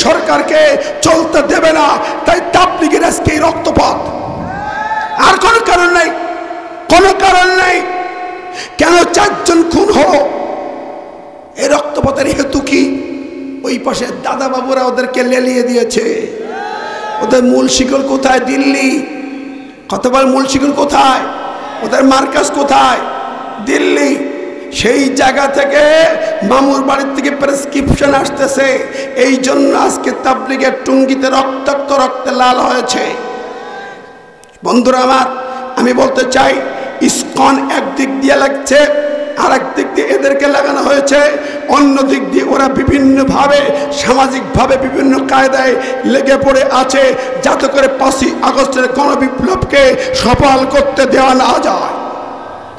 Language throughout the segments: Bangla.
সরকারকে চলতে দেবে না। তাই তাবলীগের আজকে এই রক্তপাত, আর কোনো কারণ নাই, কোনো কারণ নাই। কেন 4 জন খুন হলো? এই রক্তপাতের হেতু কি? ওই পাশে দাদা বাবুরা ওদেরকে লেলিয়ে দিয়েছে। ওদের মূল শিকল কোথায়? দিল্লি। কতবার মূল শিকল কোথায়? ওদের মার্কাজ কোথায়? দিল্লি। সেই জায়গা থেকে মামুর বাড়ির থেকে প্রেসক্রিপশন আসতেছে, এই জন্য আজকে তাবলীগের টুঙ্গিতে রক্তাক্ত রক্তে লাল হয়েছে। বন্ধুরা আমার, আমি বলতে চাই, ইসকন একদিক দিয়ে লাগছে, আর একদিক দিয়ে এদেরকে লাগানো হয়েছে। অন্য দিক দিয়ে ওরা বিভিন্নভাবে সামাজিকভাবে বিভিন্ন কায়দায় লেগে পড়ে আছে, যাতে করে 5ই আগস্টের গণবিপ্লবকে সফল করতে দেওয়া না যায়।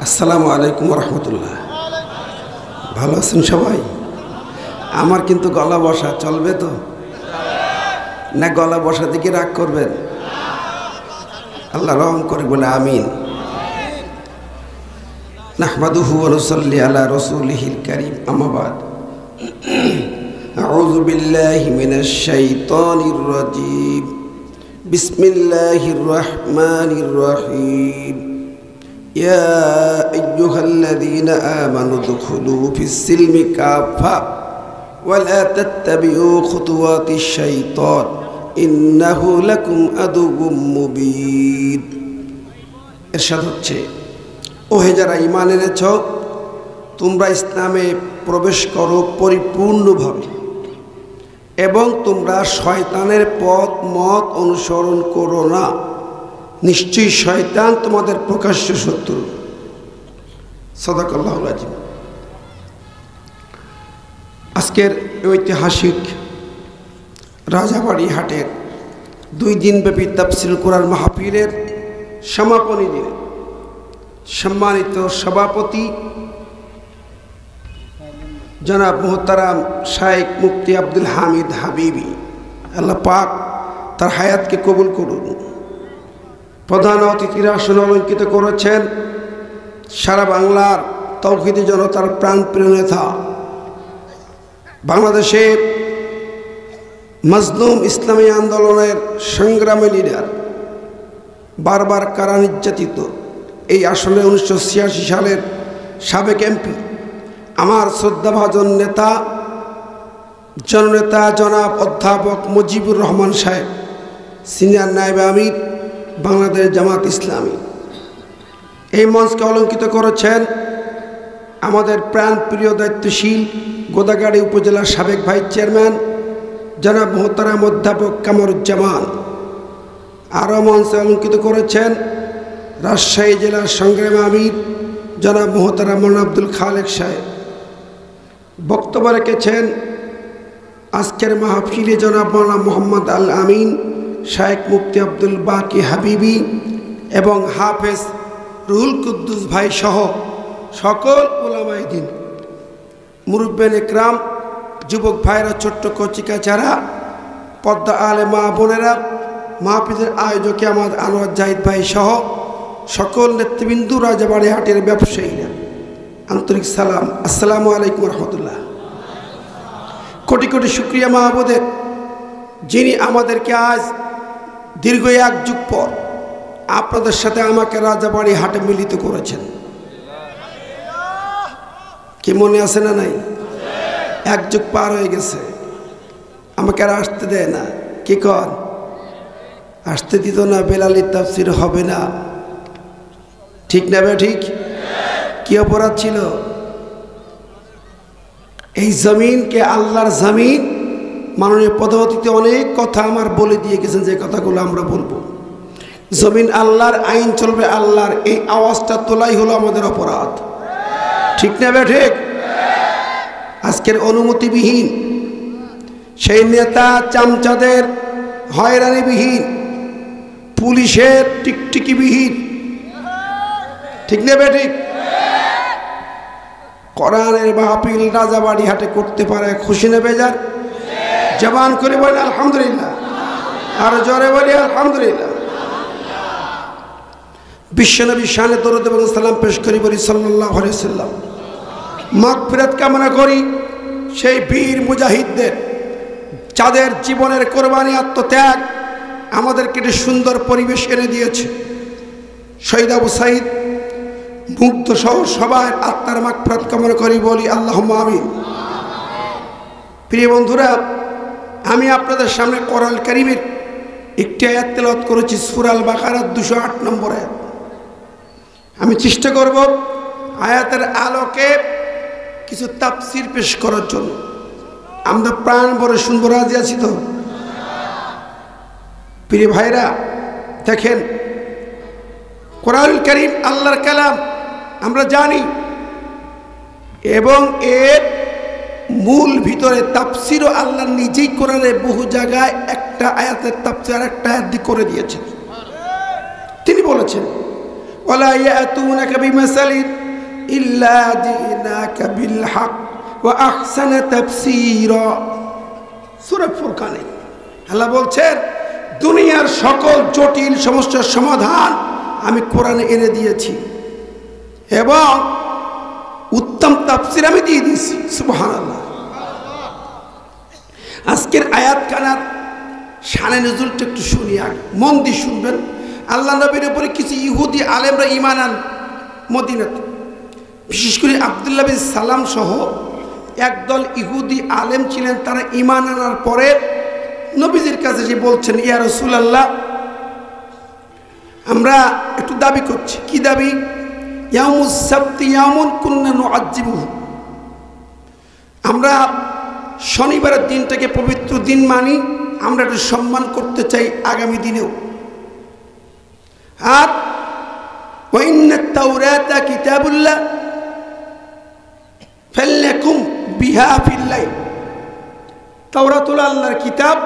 আসসালামু আলাইকুম রহমতুল্লাহ। ভালো আছেন সবাই? আমার কিন্তু গলা বসা, চলবে তো না? গলা বসা দিকে রাগ করবেন? আল্লাহ রহম করে বলে আমিন। নাহমাদুহু ওয়া নুসাল্লি আলা রাসূলিহিল কারীম, আম্মা বাদ। আউযু বিল্লাহি মিনাশ শাইতানির রাজীম। বিসমিল্লাহির রহমানির রহিম। ইয়া আইয়ুহাল্লাযীনা আমানু দুখুলু ফিস-সিলমি কাফা ওয়া লা তাত্তাবিউ খুতুওয়াতিশ শাইতান ইন্নাহু লাকুম আদুউম মুবিন। ইরশাদ হচ্ছে, ওহে যারা ঈমান এনেছ, তোমরা ইসলামে প্রবেশ করো পরিপূর্ণভাবে, এবং তোমরা শয়তানের পথ মত অনুসরণ করো না। নিশ্চয়ই শয়তান তোমাদের প্রকাশ্য শত্রু। সাদাকাল্লাহুল আযীম। আজকের ঐতিহাসিক রাজাবাড়ি হাটের 2 দিনব্যাপী তাফসীরুল কোরআন মাহফিলের সমাপনী দিনে সম্মানিত সভাপতি জনাব মুহতারাম শাইখ মুফতি আব্দুল হামিদ হাবিবি, আল্লাহ পাক তার হায়াতকে কবুল করুন। প্রধান অতিথিরা আসন অলঙ্কিত করেছেন সারা বাংলার তৌহিদি জনতার প্রাণপ্রিয় নেতা, বাংলাদেশে মজলুম ইসলামী আন্দোলনের সংগ্রামী লিডার, বারবার কারা নির্যাতিত এই আসলে 1986 সালের সাবেক এমপি, আমার শ্রদ্ধাভাজন নেতা জননেতা জনাব অধ্যাপক মুজিবুর রহমান সাহেব, সিনিয়র নায়েবে আমির বাংলাদেশ জামাত ইসলামী। এই মঞ্চকে অলঙ্কিত করেছেন আমাদের প্রাণপ্রিয় দায়িত্বশীল গোদাগাড়ি উপজেলার সাবেক ভাইস চেয়ারম্যান জনাব মোহতারাম অধ্যাপক কামরুজ্জামান। আরও মঞ্চে অলঙ্কিত করেছেন রাজশাহী জেলার সংগ্রামী আমির জনাব মোহতারাম মৌলানা আব্দুল খালেক সাহেব। বক্তব্য রেখেছেন আজকের মাহফিলে জনাব মৌলানা মোহাম্মদ আল আমিন, শাইখ মুফতি আব্দুল বাকি হাবিবি এবং হাফেজ রুহুল কুদ্দুস ভাই সহ সকল উলামায়ে দ্বীন, মুরব্বিয়ান ইকরাম, যুবক ভাইরা, ছোট্ট কচিকাচারা, পদ্মা আলে মা বোনেরা, মাহফিলের আয়োজকে আমার আনোয়ার জাহিদ ভাই সহ সকল নেতৃবৃন্দ, রাজাবাড়ি হাটের ব্যবসায়ীরা, আন্তরিক সালাম। আসসালামু আলাইকুম রহমতুল্লাহ। কোটি কোটি শুকরিয়া মাহবুদের, যিনি আমাদেরকে আজ দীর্ঘ 1 যুগ পর আপনাদের সাথে আমাকে রাজাবাড়ি হাটে মিলিত করেছেন। কি মনে আছে না? নাই? 1 যুগ পার হয়ে গেছে, আমাকে আর আসতে দেয় না। কি কর? আসতে দিত না, বেলালের তাফসীর হবে না। ঠিক না বে ঠিক? কি অপরাধ ছিল? এই জমিনকে আল্লাহর জমিন, মাননীয় প্রধানমন্ত্রী অনেক কথা আমার বলে দিয়ে গেছেন, যে কথাগুলো আমরা বলবো। জমিন আল্লাহর, আইন চলবে আল্লাহর, এই আওয়াজটা তোলাই হলো আমাদের অপরাধ। ঠিক না বে ঠিক? আজকের অনুমতিবিহীন, সেই নেতা চামচাদের হয়রানিবিহীন, পুলিশের টিকটিকিবিহীন, ঠিক না বে ঠিক, কোরআনের মাহফিল রাজাবাড়ি হাটে করতে পারে খুশি না বেজার? জবান করে বলি আলহামদুলিল্লাহ, আর জোরে বলি আলহামদুলিল্লাহ। বিশ্বনবী শানে দরুদ এবং সালাম পেশ করি, বলি সাল্লাল্লাহু আলাইহি ওয়াসাল্লাম। মাগফিরাত কামনা করি সেই বীর মুজাহিদদের, যাদের জীবনের কোরবানি আত্মত্যাগ আমাদেরকে একটি সুন্দর পরিবেশ এনে দিয়েছে। শহীদ আবু সাঈদ মুগ্ধ সহ সবার আত্মার মাগফিরাত কামনা করি, বলি আল্লাহুম্মা আমিন। প্রিয় বন্ধুরা, আমি আপনাদের সামনে কোরআন কারীমের একটি আয়াত তেলাওয়াত করেছি, সূরা আল বাকারার 208 নম্বর আয়াত। আমি চেষ্টা করব আয়াতের আলোকে কিছু তাফসীর পেশ করার জন্য। আমরা প্রাণ ভরে শুনবো, রাজি আছি তো? প্রিয় ভাইরা, দেখেন কোরআনুল কারীম আল্লাহর কালাম আমরা জানি, এবং এর মূল ভিতরে তাফসীরও আল্লাহ নিজেই কোরআনে বহু জায়গায় একটা আয়াতের তাফসীর আর একটা আয়াত দিয়ে করে দিয়েছেন। তিনি বলেছেন, ওয়ালা ইয়াতুনাকা বিমাসালিন ইল্লা জিনাকা বিল হক ওয়া আহসানা তাফসীরা। সূরা ফুরকানে আল্লাহ বলছেন, দুনিয়ার সকল জটিল সমস্যার সমাধান আমি কোরআনে এনে দিয়েছি এবং উত্তম তাফসীর আমি দিয়ে দিয়েছি। সুবহানাল্লাহ। আজকের আয়াত কানার শানে নজুলটা একটু শুনি, আগে মন দিয়ে শুনবেন। আল্লাহ নবীর উপরে কিছু ইহুদি আলেমরা ঈমান আন মদিনাতে, বিশেষ করে আব্দুল্লাহ বিন সালাম সহ একদল ইহুদি আলেম ছিলেন। তারা ঈমান আনার পরে নবীজির কাছে যে বলছেন, ইয়া রাসূলুল্লাহ, আমরা একটু দাবি করছি। কি দাবি? ইয়াউমুস সাবতি ইয়াউমুন কুন্না নুআজ্জিবুহু, আমরা শনিবারের দিনটাকে পবিত্র দিন মানি, আমরা একটু সম্মান করতে চাই আগামী দিনেও। আর ওয়া ইন্নাত তাওরাতা কিতাবুল্লাহ ফাল্লাকুম বিহা ফিল লাইল, তাওরাত হলো আল্লাহর কিতাব,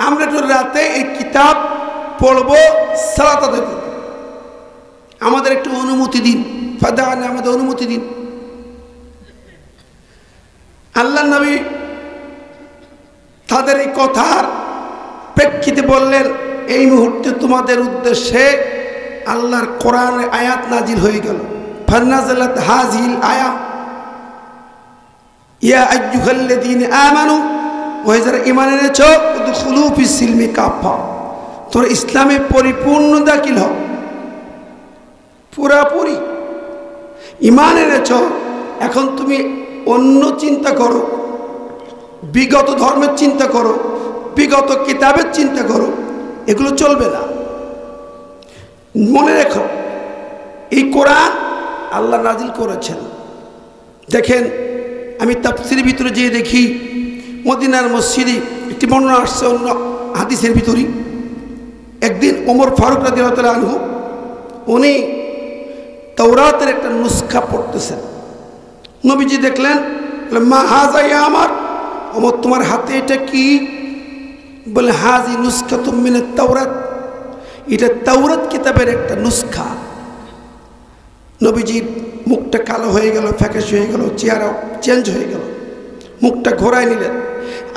আমরা একটু রাতে এই কিতাব পড়বো, সালাত আদায় করব, আমাদের একটু অনুমতি দিন। ফাদানা, আমাদের অনুমতি দিন। আল্লাহ নবী তাদের এই কথার প্রেক্ষিতে বললেন, এই মুহূর্তে তোমাদের উদ্দেশ্যে আল্লাহর কোরআনের আয়াত নাজিল হয়ে গেল। ফানাজালাত হাযিহিল আয়া ইয়া আইয়ুহাল্লাযীনা আমানু, ওহে যারা ঈমান এনেছো, উদখুলু ফিস সিলমি কাফা, তোমরা ইসলামে পরিপূর্ণ দাখিল হও, পুরাপুরি ঈমান এনেছো। এখন তুমি অন্য চিন্তা করো, বিগত ধর্মের চিন্তা করো, বিগত কিতাবের চিন্তা করো, এগুলো চলবে না। মনে রেখো, এই কোরআন আল্লাহ নাজিল করেছেন। দেখেন, আমি তাফসীরের ভিতরে যেয়ে দেখি, মদিনার মসজিদে একটি বর্ণনা আসছে অন্য হাদিসের ভিতরেই। একদিন ওমর ফারুক রাদিয়াল্লাহু তাআলা আনহু, উনি তাওরাতের একটা নুসখা পড়তেছেন। নবীজি দেখলেন, মা হাযা ইয়া আমার, ওমর তোমার হাতে এটা কি? বলে, হাযি নুসখাতুম মিনাত তাওরাত, এটা তাওরাত কিতাবের একটা নুসখা। নবীজির মুখটা কালো হয়ে গেল, ফ্যাকাশ হয়ে গেল, চেহারা চেঞ্জ হয়ে গেল, মুখটা ঘোরায় নিলেন।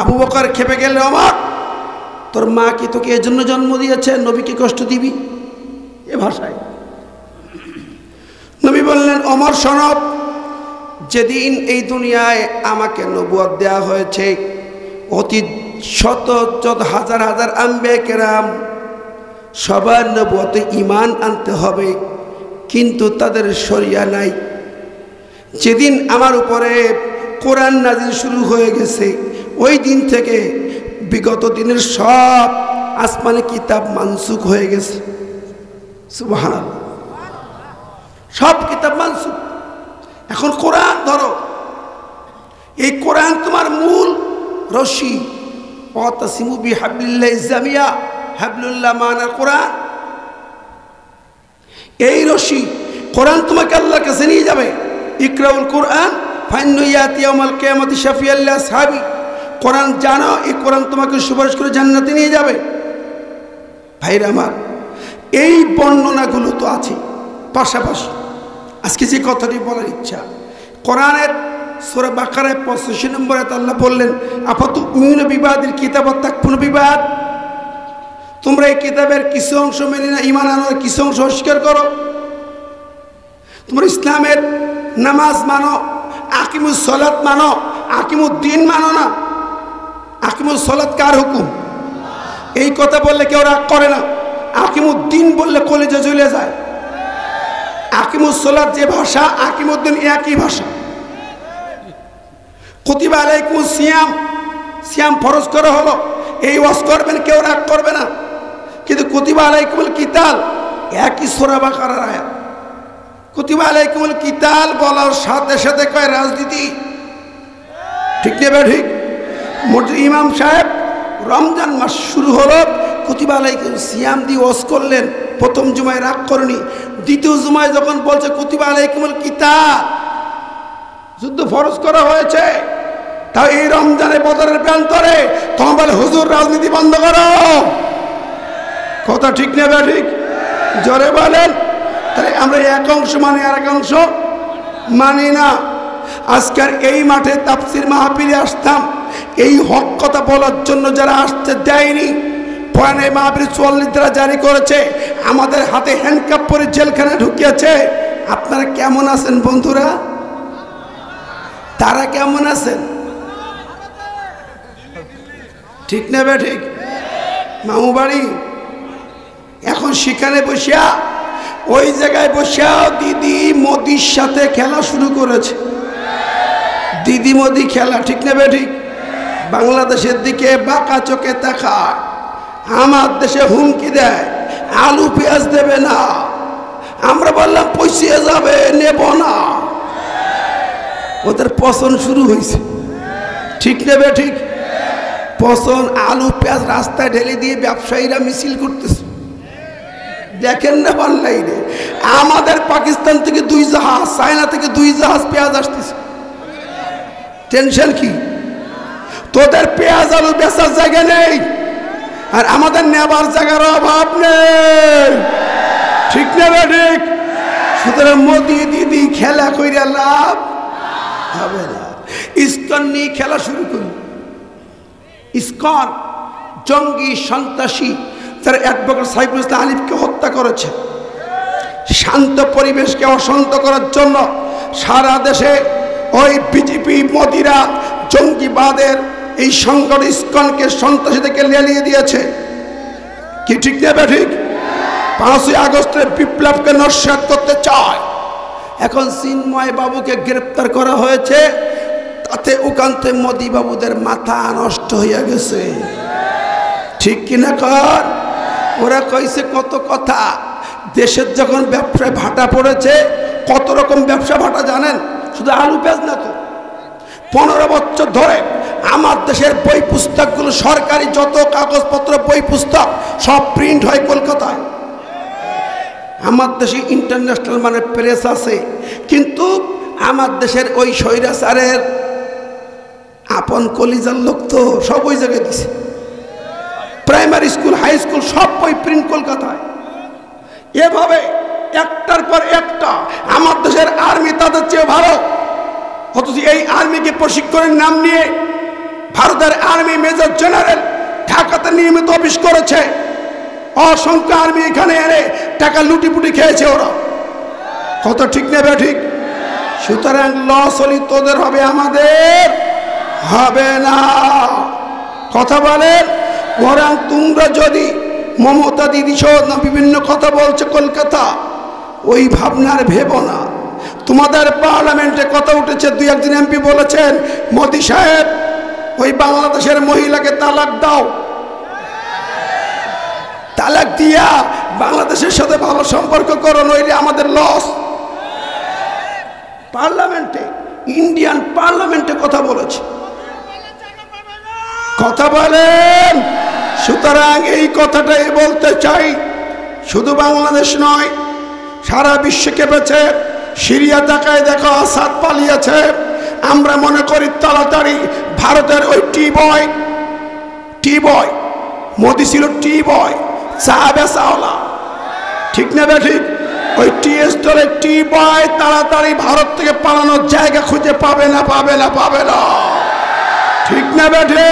আবু বকর খেপে গেল, ওমর তোর মা কি তোকে এজন্য জন্ম দিয়েছে নবীকে কষ্ট দিবি? এ ভাষায় নবী বললেন, ওমর শোনো, যেদিন এই দুনিয়ায় আমাকে নবুয়ত দেয়া হয়েছে, অতি শত শত হাজার হাজার আম্বিয়া কেরাম সবার নবুয়তে ঈমান আনতে হবে, কিন্তু তাদের শরিয়া নাই। যেদিন আমার উপরে কোরআন নাজিল শুরু হয়ে গেছে, ওই দিন থেকে বিগত দিনের সব আসমানি কিতাব মানসুখ হয়ে গেছে। সুবহানাল্লাহ, সব কিতাব মানসুখ। এখন কোরআন ধরো, এই কোরআন তোমার মূল রশি। ওয়াতাসিমু বিহাবলিল্লাহি জামিয়া, হাবলুল্লাহ মানার কোরআন। এই রশি কোরআন তোমাকে আল্লাহর কাছে নিয়ে যাবে। ইকরাউল কোরআন ফাইন্নু ইয়াতি ইয়াউমাল কিয়ামাতি শাফিয়াল লিআসহাবি, কোরআন জানো, এই কোরআন তোমাকে সুপারিশ করে জান্নাতে নিয়ে যাবে। ভাইরা আমার, এই বর্ণনাগুলো তো আছে, পাশাপাশি আজকে যে কথাটি বলার ইচ্ছা, কোরআনের সূরা বাকারায় 85 নম্বরে আল্লাহ বললেন, আফাতুমিনুনা বিবাদিল কিতাব ওয়া তাকফুরুনা বিবাদ, তোমরা এই কিতাবের কিছু অংশ মেনে না, ঈমান আনো, কিছু অংশ অস্বীকার করো। তোমরা ইসলামের নামাজ মানো, আকিমুস সালাত মানো, আকিমুদ্দিন মানো না, আকিমুস সালাত কার হুকুম? এই কথা বললে কেউ রাগ করে না। আকিমুদ্দিন বললে কলেজে চলে যায়। আকিমুস সালাত যে ভাষা, আকিমুদ্দিন একই ভাষা। কুতিবা আলাইকুমুস সিয়াম, সিয়াম ফরজ করা হলো, এই ওয়াজ করবেন, কেউ রাগ করবে না। কিন্তু কুতিবা আলাইকুমুল কিতাল একই সূরা বাকারার আয়াত। কুতিবা আলাইকুমুল কিতাল বলার সাথে সাথে কয় রাজনীতি, ঠিক নেবে ঠিক। ইমাম সাহেব রমজান মাস শুরু হলো, কুতিবা আলাইকুম সিয়াম দিয়ে ওয়াজ করলেন, প্রথম জুমায় রাগ করেনি। দ্বিতীয় জুমায় যখন বলছে কুতিবা আলাইকুমুল কিতাল, যুদ্ধ ফরজ করা হয়েছে, তাও এই রমজানে বদরের প্রান্তরে তখন বলে হুজুর রাজনীতি বন্ধ করো। কথা ঠিক নেবে ঠিক, জোরে বলেন। তাহলে আমরা এক অংশ মানি আর এক অংশ মানি না। আজকের এই মাঠে তাফসির মাহফিলে আসতাম এই হক কথা বলার জন্য, যারা আসতে দেয়নি। পয়নে মাহফিল 44 ধারা জারি করেছে, আমাদের হাতে হ্যান্ডকাপ পরে জেলখানায় ঢুকিয়েছে। আপনারা কেমন আছেন বন্ধুরা? তারা কেমন আছেন? ঠিক নেবে ঠিক। মামু বাড়ি এখন সেখানে বসিয়া, ওই জায়গায় বসিয়া দিদি মোদির সাথে খেলা শুরু করেছে। দিদি মোদি খেলা, ঠিক নেবে ঠিক। বাংলাদেশের দিকে বাঁকা চোখে তাকায়, আমার দেশে হুমকি দেয় আলু পেঁয়াজ দেবে না। আমরা বললাম পয়সা যাবে, নেব না। ওদের পছন শুরু হয়েছে, ঠিক নেবে ঠিক। পছন আলু পেঁয়াজ রাস্তায় ঢেলে দিয়ে ব্যবসায়ীরা মিছিল করতেছে, দেখেন না অনলাইনে। আমাদের পাকিস্তান থেকে 2 জাহাজ, চায়না থেকে 2 জাহাজ পেঁয়াজ আসতেছে। টেনশন কি? তোদের পেঁয়াজ আলু বেচার জায়গা নেই, আর আমাদের নেবার জায়গার অভাব নেই, ঠিক নেবে ঠিক। সুতরাং মোদি দিদি খেলা কইরা লাভ হবে না। ইসকন নিয়ে খেলা শুরু করি। ইসকন জঙ্গি সন্ত্রাসী, তারা অ্যাডভোকেট সাইফুল ইসলাম আলিফকে হত্যা করেছে। শান্ত পরিবেশকে অশান্ত করার জন্য সারা দেশে ওই বিজেপি মোদিরা জঙ্গিবাদের এই সংগঠন ইসকনকে সন্ত্রাসী থেকে লেলিয়ে দিয়েছে, কি ঠিক নেবে ঠিক। 5ই আগস্টের বিপ্লবকে নস্যাৎ করতে চায়। এখন চিন্ময় বাবুকে গ্রেপ্তার করা হয়েছে, তাতে ওখানতে মোদি বাবুদের মাথা নষ্ট হয়ে গেছে, ঠিক কিনা কর। ওরা কইছে কত কথা। দেশের যখন ব্যবসায় ভাটা পড়েছে, কত রকম ব্যবসা ভাটা জানেন? শুধু আলু পেঁয়াজ না তো, 15 বছর ধরে আমার দেশের বই পুস্তকগুলো, সরকারি যত কাগজপত্র বই পুস্তক সব প্রিন্ট হয় কলকাতায়। আমার দেশে ইন্টারন্যাশনাল মানে প্রেস আছে, কিন্তু আমার দেশের ওই স্বৈরাচারের আপন কলিজার লোক তো সব ওই জায়গায় দিছে। প্রাইমারি স্কুল, হাই স্কুল সব বই প্রিন্ট কলকাতায়। এভাবে একটার পর একটা আমার দেশের আর্মি তাদের চেয়ে ভালো, অথচ এই আর্মিকে প্রশিক্ষণের নাম নিয়ে ভারতের আর্মি মেজর জেনারেল ঢাকাতে নিয়মিত অফিস করেছে। অসংখ্য আর্মি এখানে এনে টাকা লুটিপুটি খেয়েছে ওরা, কত ঠিক নেবে ঠিক। সুতরাং লস হলি তোদের হবে, আমাদের হবে না। কথা বলেন। বরং তোমরা যদি মমতা দিদি সহ বিভিন্ন কথা বলছে কলকাতা, ওই ভাবনার ভেবো না। তোমাদের পার্লামেন্টে কথা উঠেছে, 2-1 এমপি বলেছেন মোদি সাহেব ওই বাংলাদেশের মহিলাকে তালাক দাও, তালাক দিয়া বাংলাদেশের সাথে ভালো সম্পর্ক করো, নইলে আমাদের লস। পার্লামেন্টে, ইন্ডিয়ান পার্লামেন্টে কথা বলেছে, কথা বলেন। সুতরাং এই কথাটাই বলতে চাই, শুধু বাংলাদেশ নয় সারা বিশ্ব কেঁপেছে। সিরিয়া তাকায় দেখো, আসাদ পালিয়েছে। আমরা মনে করি তাড়াতাড়ি ভারতের ওই টি বয় মোদি ছিল টি বয়, চা বেচাওয়ালা, ঠিক না ঠিক। ওই টি স্টলে টি বয় তাড়াতাড়ি ভারত থেকে পালানোর জায়গা খুঁজে পাবে না, ঠিক না বেঠে।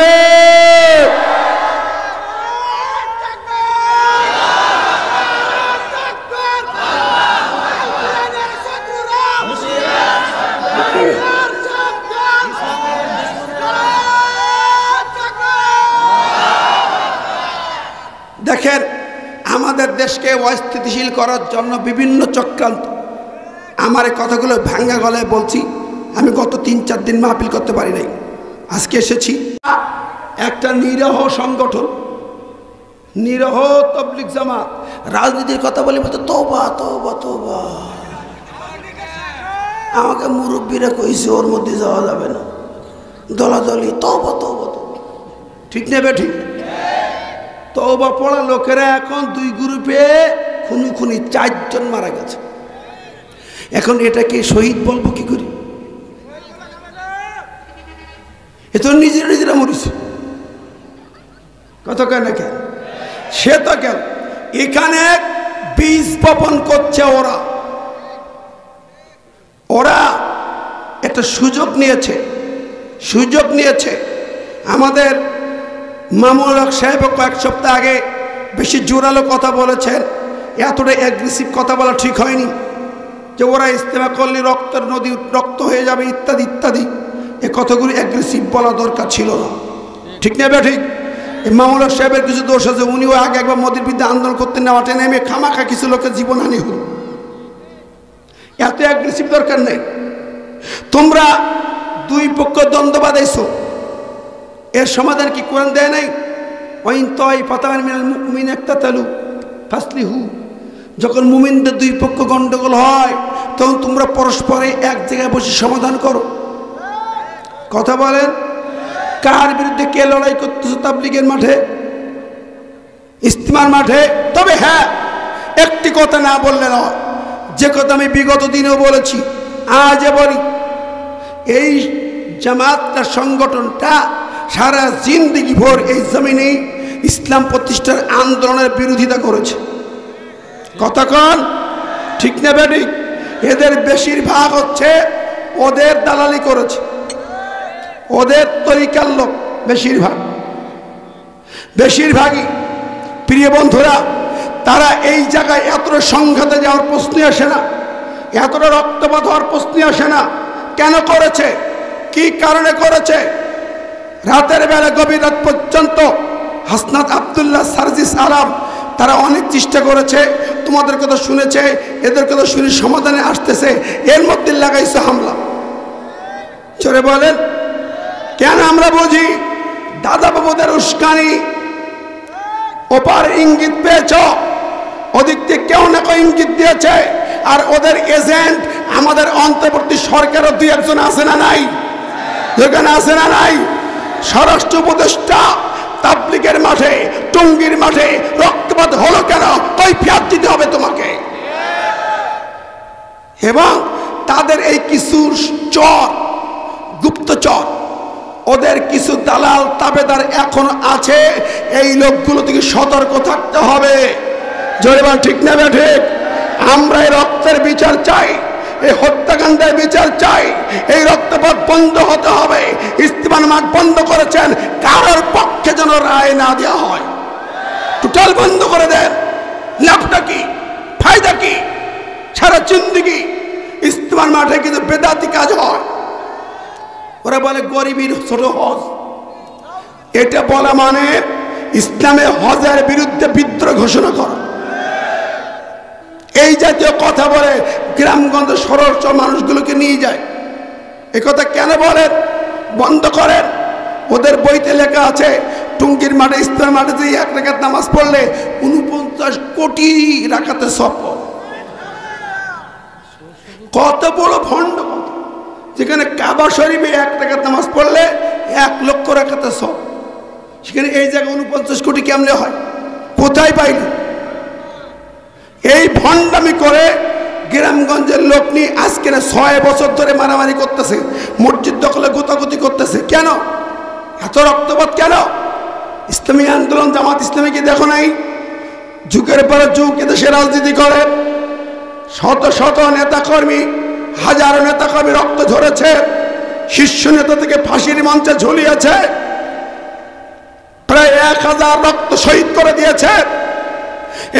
দেশকে অস্থিতিশীল করার জন্য বিভিন্ন চক্রান্ত। আমার এই কথাগুলো ভাঙ্গা গলায় বলছি, আমি গত 3-4 দিন মাহফিল করতে পারি নাই, আজকে এসেছি। একটা নিরহ সংগঠন, নিরহ তবলিগ জামাত রাজনীতির কথা বলে বলতে তওবা তওবা তওবা। আমাকে মুরব্বীরা কইছে ওর মধ্যে যাওয়া যাবে না, দলাদলি তওবা তওবা তওবা। ঠিক নেবে ঠিক? তওবা পড়া লোকেরা এখন 2 গ্রুপে খুনি 4 জন মারা গেছে। এখন এটাকে শহীদ বলবো কি করি? এ তো নিজেরা মরিছে, কত কেন কেন সে তো কেন এখানে বীজ বপন করছে। ওরা একটা সুযোগ নিয়েছে। আমাদের মামুনুল হক সাহেব কয়েক সপ্তাহ আগে বেশি জোরালো কথা বলেছেন, এতটা অ্যাগ্রেসিভ কথা বলা ঠিক হয়নি, যে ওরা ইস্তেমা করলে রক্তের নদী রক্ত হয়ে যাবে ইত্যাদি ইত্যাদি। এ কথাগুলো অ্যাগ্রেসিভ বলা দরকার ছিল না। ঠিক না? ঠিক। মামুনুল হক সাহেবের কিছু দোষ আছে, উনিও আগে একবার মোদির বিরুদ্ধে আন্দোলন করতে নেওয়াতে নেমে খামাখা কিছু লোকের জীবনহানি হল। এত অ্যাগ্রেসিভ দরকার নেই। তোমরা 2 পক্ষ দ্বন্দ্ব বাঁধাইছো, এর সমাধান কি কোরআন দেয় নাই? ওয়াইন তাইফাতান মিনাল মুমিনিনা ইকতাতালু ফাসলিহু। যখন মুমিনদের 2 পক্ষ গন্ডগোল হয় তখন তোমরা পরস্পরে এক জায়গায় বসে সমাধান করো। কথা বলেন, কার বিরুদ্ধে কে লড়াই করতেছো? তাবলীগের মাঠে, ইস্তেমার মাঠে। তবে হ্যাঁ, একটি কথা না বললে নয়, যে কথা আমি বিগত দিনেও বলেছি, আজও বলি, এই জামাতটা সংগঠনটা সারা জিন্দেগি ভোর এই জমিনে ইসলাম প্রতিষ্ঠার আন্দোলনের বিরোধিতা করেছে। কথা কন ঠিক না বেঠিক? এদের বেশিরভাগ হচ্ছে ওদের দালালি করেছে, ওদের তরিকার লোক বেশিরভাগই। প্রিয় বন্ধুরা, তারা এই জায়গায় এতটা সংঘাতে যাওয়ার প্রশ্নই আসে না, এতটা রক্তপাত হওয়ার প্রশ্নই আসে না। কেন করেছে? কি কারণে করেছে? রাতের বেলা গভীর রাত পর্যন্ত হাসনাত আব্দুল্লাহ, সার্জিস আলম তারা অনেক চেষ্টা করেছে, তোমাদের কথা শুনেছে, এদের কথা শুনে সমাধানে আসতেছে, এর মধ্যে লাগাইছে হামলা। চলে বলেন কেন? আমরা বুঝি দাদা বাবুদের উস্কানি, ওপার ইঙ্গিত পেয়েছ, ওদিক থেকে কেউ না কেউ ইঙ্গিত দিয়েছে, আর ওদের এজেন্ট আমাদের অন্তর্বর্তী সরকারও 2-1 আছে না নাই? যেখানে আছে না নাই? স্বরাষ্ট্র উপদেষ্টা তাবলীগের মাঠে, টঙ্গীর মাঠে রক্তপাত হলো কেন? কৈফিয়ত দিতে হবে তোমাকে। এবং তাদের এই কিছু চর, গুপ্তচর, ওদের কিছু দালাল তাবেদার এখন আছে, এই লোকগুলো থেকে সতর্ক থাকতে হবে। জোরে বল ঠিক না ঠিক? আমরা এই রক্তের বিচার চাই, এই হত্যাকাণ্ডের বিচার চাই, এই রক্তপাত বন্ধ হতে হবে। ইস্তেমার মাঠ বন্ধ করেছেন, কারোর পক্ষে যেন রায় না দেওয়া হয়, টোটাল বন্ধ করে দেন। লাভটা কি, ফায়দা কি? সারা জিন্দেগি ইস্তেমার মাঠে কিন্তু বেদাতি কাজ হয়। ওরা বলে গরিবের ছোট হজ, এটা বলা মানে ইসলামে হজের বিরুদ্ধে বিদ্রোহ ঘোষণা করা। এই জাতীয় কথা বলে গ্রামগঞ্জ সরল মানুষগুলোকে নিয়ে যায়। এ কথা কেন বলেন? বন্ধ করেন। ওদের বইতে লেখা আছে টঙ্গীর মাঠে, ইস্তেমার মাঠে যে 1 রাকাত নামাজ পড়লে 49 কোটি রাকাতে সওয়াব। কত বড় ভণ্ড! যেখানে কাবা শরীফে 1 রাকাত নামাজ পড়লে 1 লক্ষ রাকাতে সওয়াব, সেখানে এই জায়গায় 49 কোটি কেমনে হয়? কোথায় পাইনি? এই ভণ্ডামি করে গ্রামগঞ্জের লোক নিয়ে আজকে না 6 বছর ধরে মারামারি করতেছে, মসজিদ দখলে গোতাগুতি করতেছে। কেন এত রক্তপাত? কেন? ইসলামী আন্দোলন জামাত ইসলামীকে দেখো নাই? যুগের পর যুগ এদেশে রাজনীতি করে, শত শত নেতাকর্মী, হাজারো নেতাকর্মী রক্ত ঝরেছে, শীর্ষ নেতা থেকে ফাঁসির মঞ্চে ঝুলিয়েছে, প্রায় 1000 রক্ত শহীদ করে দিয়েছে।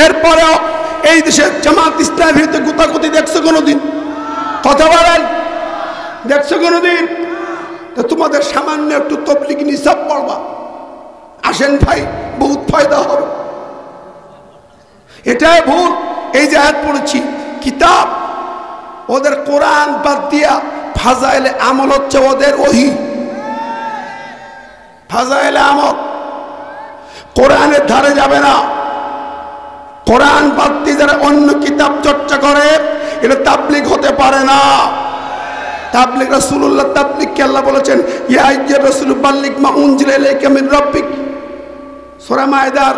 এরপরেও এই দেশের জামাত ইসলামের বিরুদ্ধে গুতাগুতি দেখছো কোনোদিন? কথা বলেন, দেখছো কোনোদিন? তো তোমাদের সামান্য একটু তবলিগ নিসাব পড়বা, আসেন ভাই, বহুত ফায়দা হবে। এটাই ভুল। এই যে আয়াত পড়েছি, কিতাব ওদের কোরআন বাদ দিয়া ফাজাইলে আমল হচ্ছে ওদের ওহী। ফাজাইলে আমল কোরআনের ধারে যাবে না। কোরআন বাদ দিয়ে যারা অন্য কিতাব চর্চা করে এটা তাবলীগ হতে পারে না। তাবলীগ রাসূলুল্লাহ তাবলীগকে আল্লাহ বলেছেন, ইয়া আইয়ুহার রাসূল বাল্লিগ মা উনজিলা ইলাইকা মির রাব্বিক। সূরা মায়েদার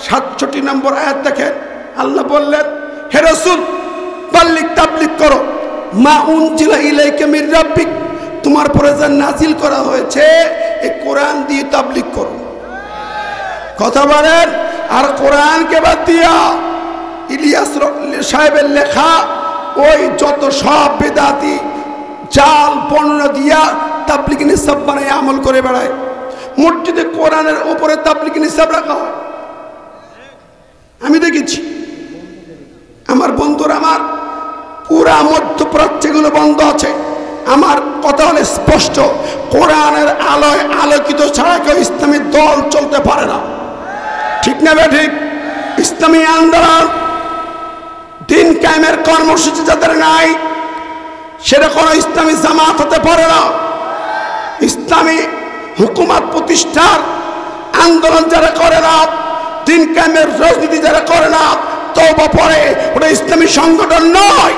৬৭ নম্বর আয়াত দেখেন, আল্লাহ বললেন, হে রাসূল বাল্লিগ তাবলীগ করো, মা উনজিলা ইলাইকা মির রাব্বিক, তোমার পরে যা নাজিল করা হয়েছে এই কোরআন দিয়ে তাবলীগ করো। কথা বলেন। আর কোরআনকে বাদ দিয়া ইলিয়াস সাহেবের লেখা ওই যত সব বেদাতি জাল বর্ণনা দিয়া তাবলীগ নিসাব বানায় আমল করে বেড়ায়। মসজিদে কোরআনের উপরে তাবলীগ নিসাব রাখা হয়, আমি দেখেছি। আমার বন্ধুরা, আমার পুরা মধ্যপ্রাচ্যে এগুলো বন্ধ আছে। আমার কথা হলে স্পষ্ট, কোরআনের আলোয় আলোকিত ছাড়া কেউ ইসলামী দল চলতে পারে না। ঠিক না বে ঠিক? ইসলামী আন্দোলন দিন কায়েমের কর্মসূচি যাদের নাই সেটা কোনো ইসলামী জামাত হতে পারে না। ইসলামী হুকুমত প্রতিষ্ঠার আন্দোলন যারা করে না, দিন কায়েমের রাজনীতি যারা করে না, তওবা পড়ে, ওটা ইসলামী সংগঠন নয়।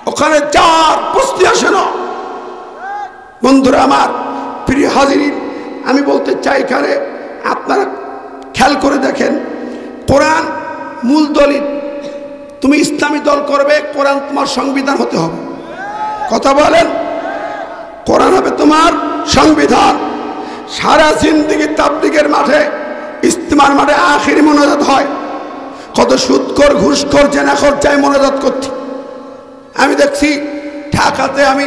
ওখানে যার প্রশ্ন আসে না। বন্ধুরা আমার, প্রিয় হাজিরিন, আমি বলতে চাই এখানে আপনারা খেয়াল করে দেখেন, কোরআন মূল দলিল। তুমি ইসলামী দল করবে, কোরআন তোমার সংবিধান হতে হবে। কথা বলেন। কোরআন হবে তোমার সংবিধান। সারা জিন্দেগি তাবলীগের মাঠে, ইস্তেমার মাঠে আখিরি মোনাজাত হয়। কত সুদখোর, ঘুষখোর, জেনাখোর চাই মোনাজাত করতে। আমি দেখছি ঢাকাতে, আমি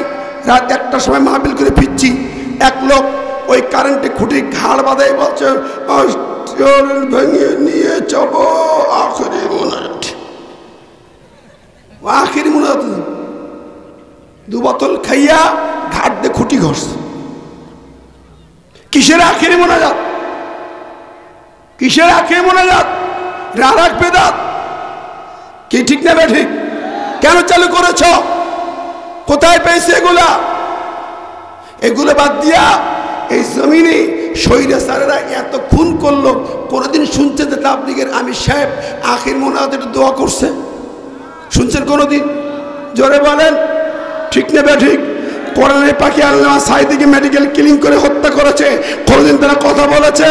রাত 1টার সময় মাহফিল করে ফিরছি, এক লোক ওই কারেন্টে খুঁটি ঘাড় বাঁধে বলছে, ভেঙে নিয়ে যাব আখিরি মোনাজাত। আখিরি মোনাজাত 2 বোতল খাইয়া ঘাট দিয়ে খুঁটি ঘষছে। কিসের আখিরি মোনাজাত? কিসের আখিরি মোনাজাত? রারাক বেদাত কি? ঠিক না বে ঠিক? কেন চালু করেছ? কোথায় পেয়েছে এগুলা? এগুলো বাদ দিয়া এই জমিনে স্বৈরাচারেরা এত খুন করলো, কোনোদিন শুনছেন যে তাবলীগের আমির সাহেব আখির মোনাজাতের দোয়া করছে? শুনছেন কোনোদিন? জোরে বলেন। ঠিক না বে ঠিক? কোরআনের পাখি আল্লামা সাঈদীকে মেডিকেল কিলিং করে হত্যা করেছে, কোনোদিন তারা কথা বলেছে?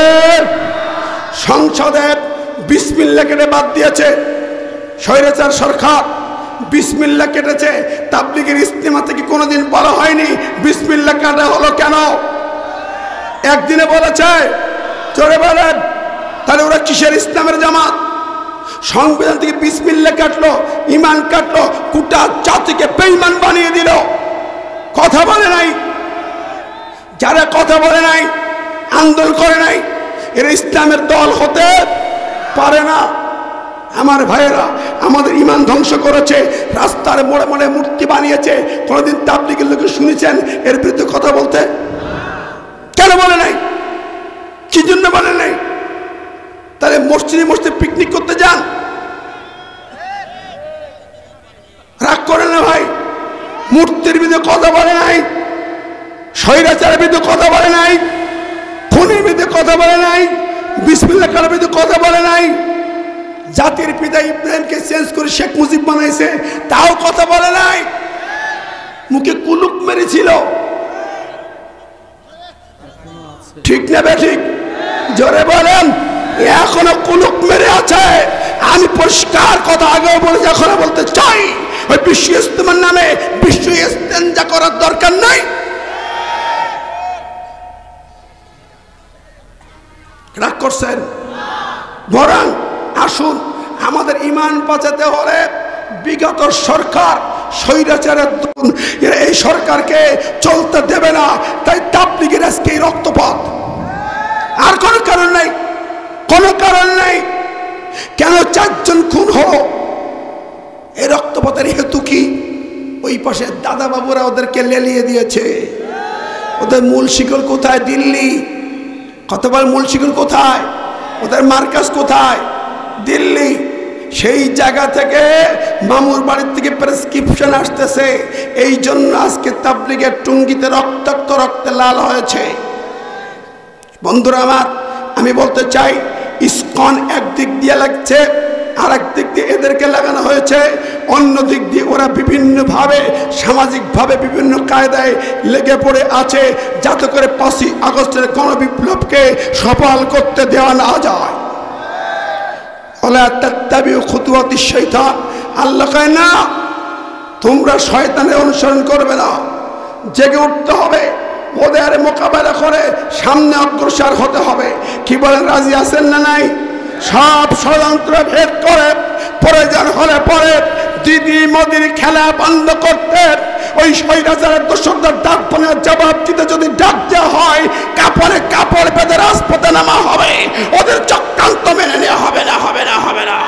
সংসদে বিসমিল্লাহ কেটে বাদ দিয়েছে স্বৈরাচার সরকার। বিসমিল্লাহ কেটেছে, তাবলীগের ইজতিমা থেকে কোনোদিন বলা হয়নি বিসমিল্লাহ কাটা হলো কেন? একদিনে বলেছে? জোরে বলেন। তাহলে ওরা কিসের ইসলামের জামাত? সংবিধান থেকে বিসমিল্লাহ কাটলো, ইমান কাটলো, গোটা জাতিকে বেঈমান বানিয়ে দিল। কথা বলে নাই। যারা কথা বলে নাই, আন্দোলন করে নাই, এরা ইসলামের দল হতে পারে না। আমার ভাইয়েরা, আমাদের ইমান ধ্বংস করেছে, রাস্তার মোড়ে মোড়ে মূর্তি বানিয়েছে। কোনোদিন তাবলীগের লোকে শুনেছেন এর বিরুদ্ধে কথা বলতে? কেন বলে নাই? কি জন্য বলে নাই? তাহলে মসজিদে মসজিদে পিকনিক করতে যান, রাগ করে না ভাই। মূর্তির বিরুদ্ধে কথা বলে নাই, স্বৈরাচারের বিরুদ্ধে কথা বলে নাই, খুনের বিরুদ্ধে কথা বলে নাই, বিসমিল্লাহ কাটার বিরুদ্ধে কথা বলে নাই। জাতির পিতা ইব্রাহিমকে চেঞ্জ করে শেখ মুজিব বানাইছে, তাও কথা বলে নাই। মুখে কুলুপ মেরেছিল। ঠিক না বে ঠিক? জোরে বলেন। এখনো কুলুপ মেরে আছে। আমি পরিষ্কার কথা আগেও বলেছি, এখনো বলতে চাই, ওই বিশ্ব ইজতেমার নামে বিশ্ব ইস্তেঞ্জা করার দরকার নাই। রাগ করছেন? বরং আসুন, আমাদের ইমান বাঁচাতে হলে বিগত সরকার স্বৈরাচারের এই সরকারকে চলতে দেবে না। তাই তাবলীগের আজকে এই রক্তপাত, আর কোনো কারণ নাই, কোনো কারণ নাই। কেন 4 জন খুন হলো? এই রক্তপাতের হেতু কি? ওই পাশে দাদা বাবুরা ওদেরকে লেলিয়ে দিয়েছে। ওদের মূল শিকল কোথায়? দিল্লি। কতবার মূল শিকল কোথায়? ওদের মার্কাজ কোথায়? দিল্লি, সেই জায়গা থেকে মামুর বাড়ির থেকে প্রেসক্রিপশন আসতেছে, এই জন্য আজকে তাবলীগের টুঙ্গিতে রক্তাক্ত রক্তে লাল হয়েছে। বন্ধুরা আমার, আমি বলতে চাই, ইসকন একদিক দিয়ে লাগছে, আর একদিক দিয়ে এদেরকে লাগানো হয়েছে, অন্য দিক দিয়ে ওরা বিভিন্নভাবে সামাজিকভাবে বিভিন্ন কায়দায় লেগে পড়ে আছে, যাতে করে ৫ই আগস্টের গণবিপ্লবকে সফল করতে দেওয়া না যায়। আল্লাহ কয় না, তোমরা শয়তানের অনুসরণ করবে না, জেগে উঠতে হবে, ওদের মোকাবেলা করে সামনে অগ্রসর হতে হবে। কি বলেন, রাজি আছেন না নাই? সব ষড়যন্ত্র ভেদ করে প্রয়োজন হলে পরে দিদি মোদির খেলা বন্ধ করতে, ওই স্বৈরাচারের দোষরদের ডাক পনের জবাব দিতে যদি ডাক দেওয়া হয়, কাপড়ে কাপড় বেঁধে রাজপথে নামা হবে। ওদের চক্রান্ত মেনে নেওয়া হবে না, হবে না, হবে না।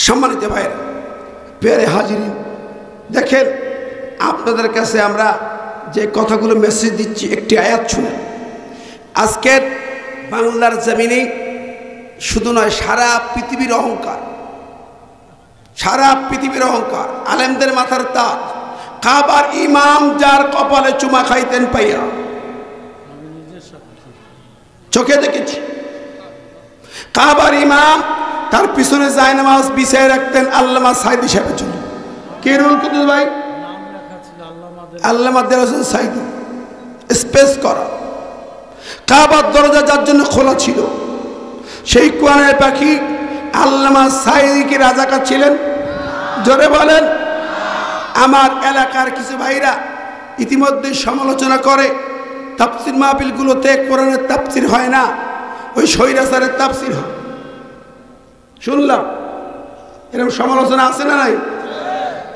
সম্মানিত ভাইয়েরা, প্রিয় হাজিরিন, দেখেন আপনাদের কাছে আমরা যে কথাগুলো মেসেজ দিচ্ছি, একটি আয়াত শুনে। আজকের বাংলার জমিনে শুধু নয়, সারা পৃথিবীর অহংকার, সারা পৃথিবীর অহংকার, আলেমদের মাথার তাজ, কাবার ইমাম যার কপালে চুমা খাইতেন পাইয়া, চোখে দেখেছি। কাবার ইমাম তার পিছনে জায়নামাজ বিছায় রাখতেন আল্লামা সাইদি সাহেবের জন্য। কে রুল কুতুব ভাই? আল্লামা দেওয়ার হোসেন সাইদি। স্পেস করা কাবার দরজা যার জন্য খোলা ছিল, সেই কোরআনের পাখি আল্লামা সাইদি কি রাজাকার ছিলেন? জোরে বলেন। আমার এলাকার কিছু ভাইরা ইতিমধ্যে সমালোচনা করে, তাফসির মাহফিলগুলোতে কোরআনের তাফসির হয় না, ওই স্বৈরাচারের তাফসির হয়। শুনলাম এরকম সমালোচনা আছে না নাই?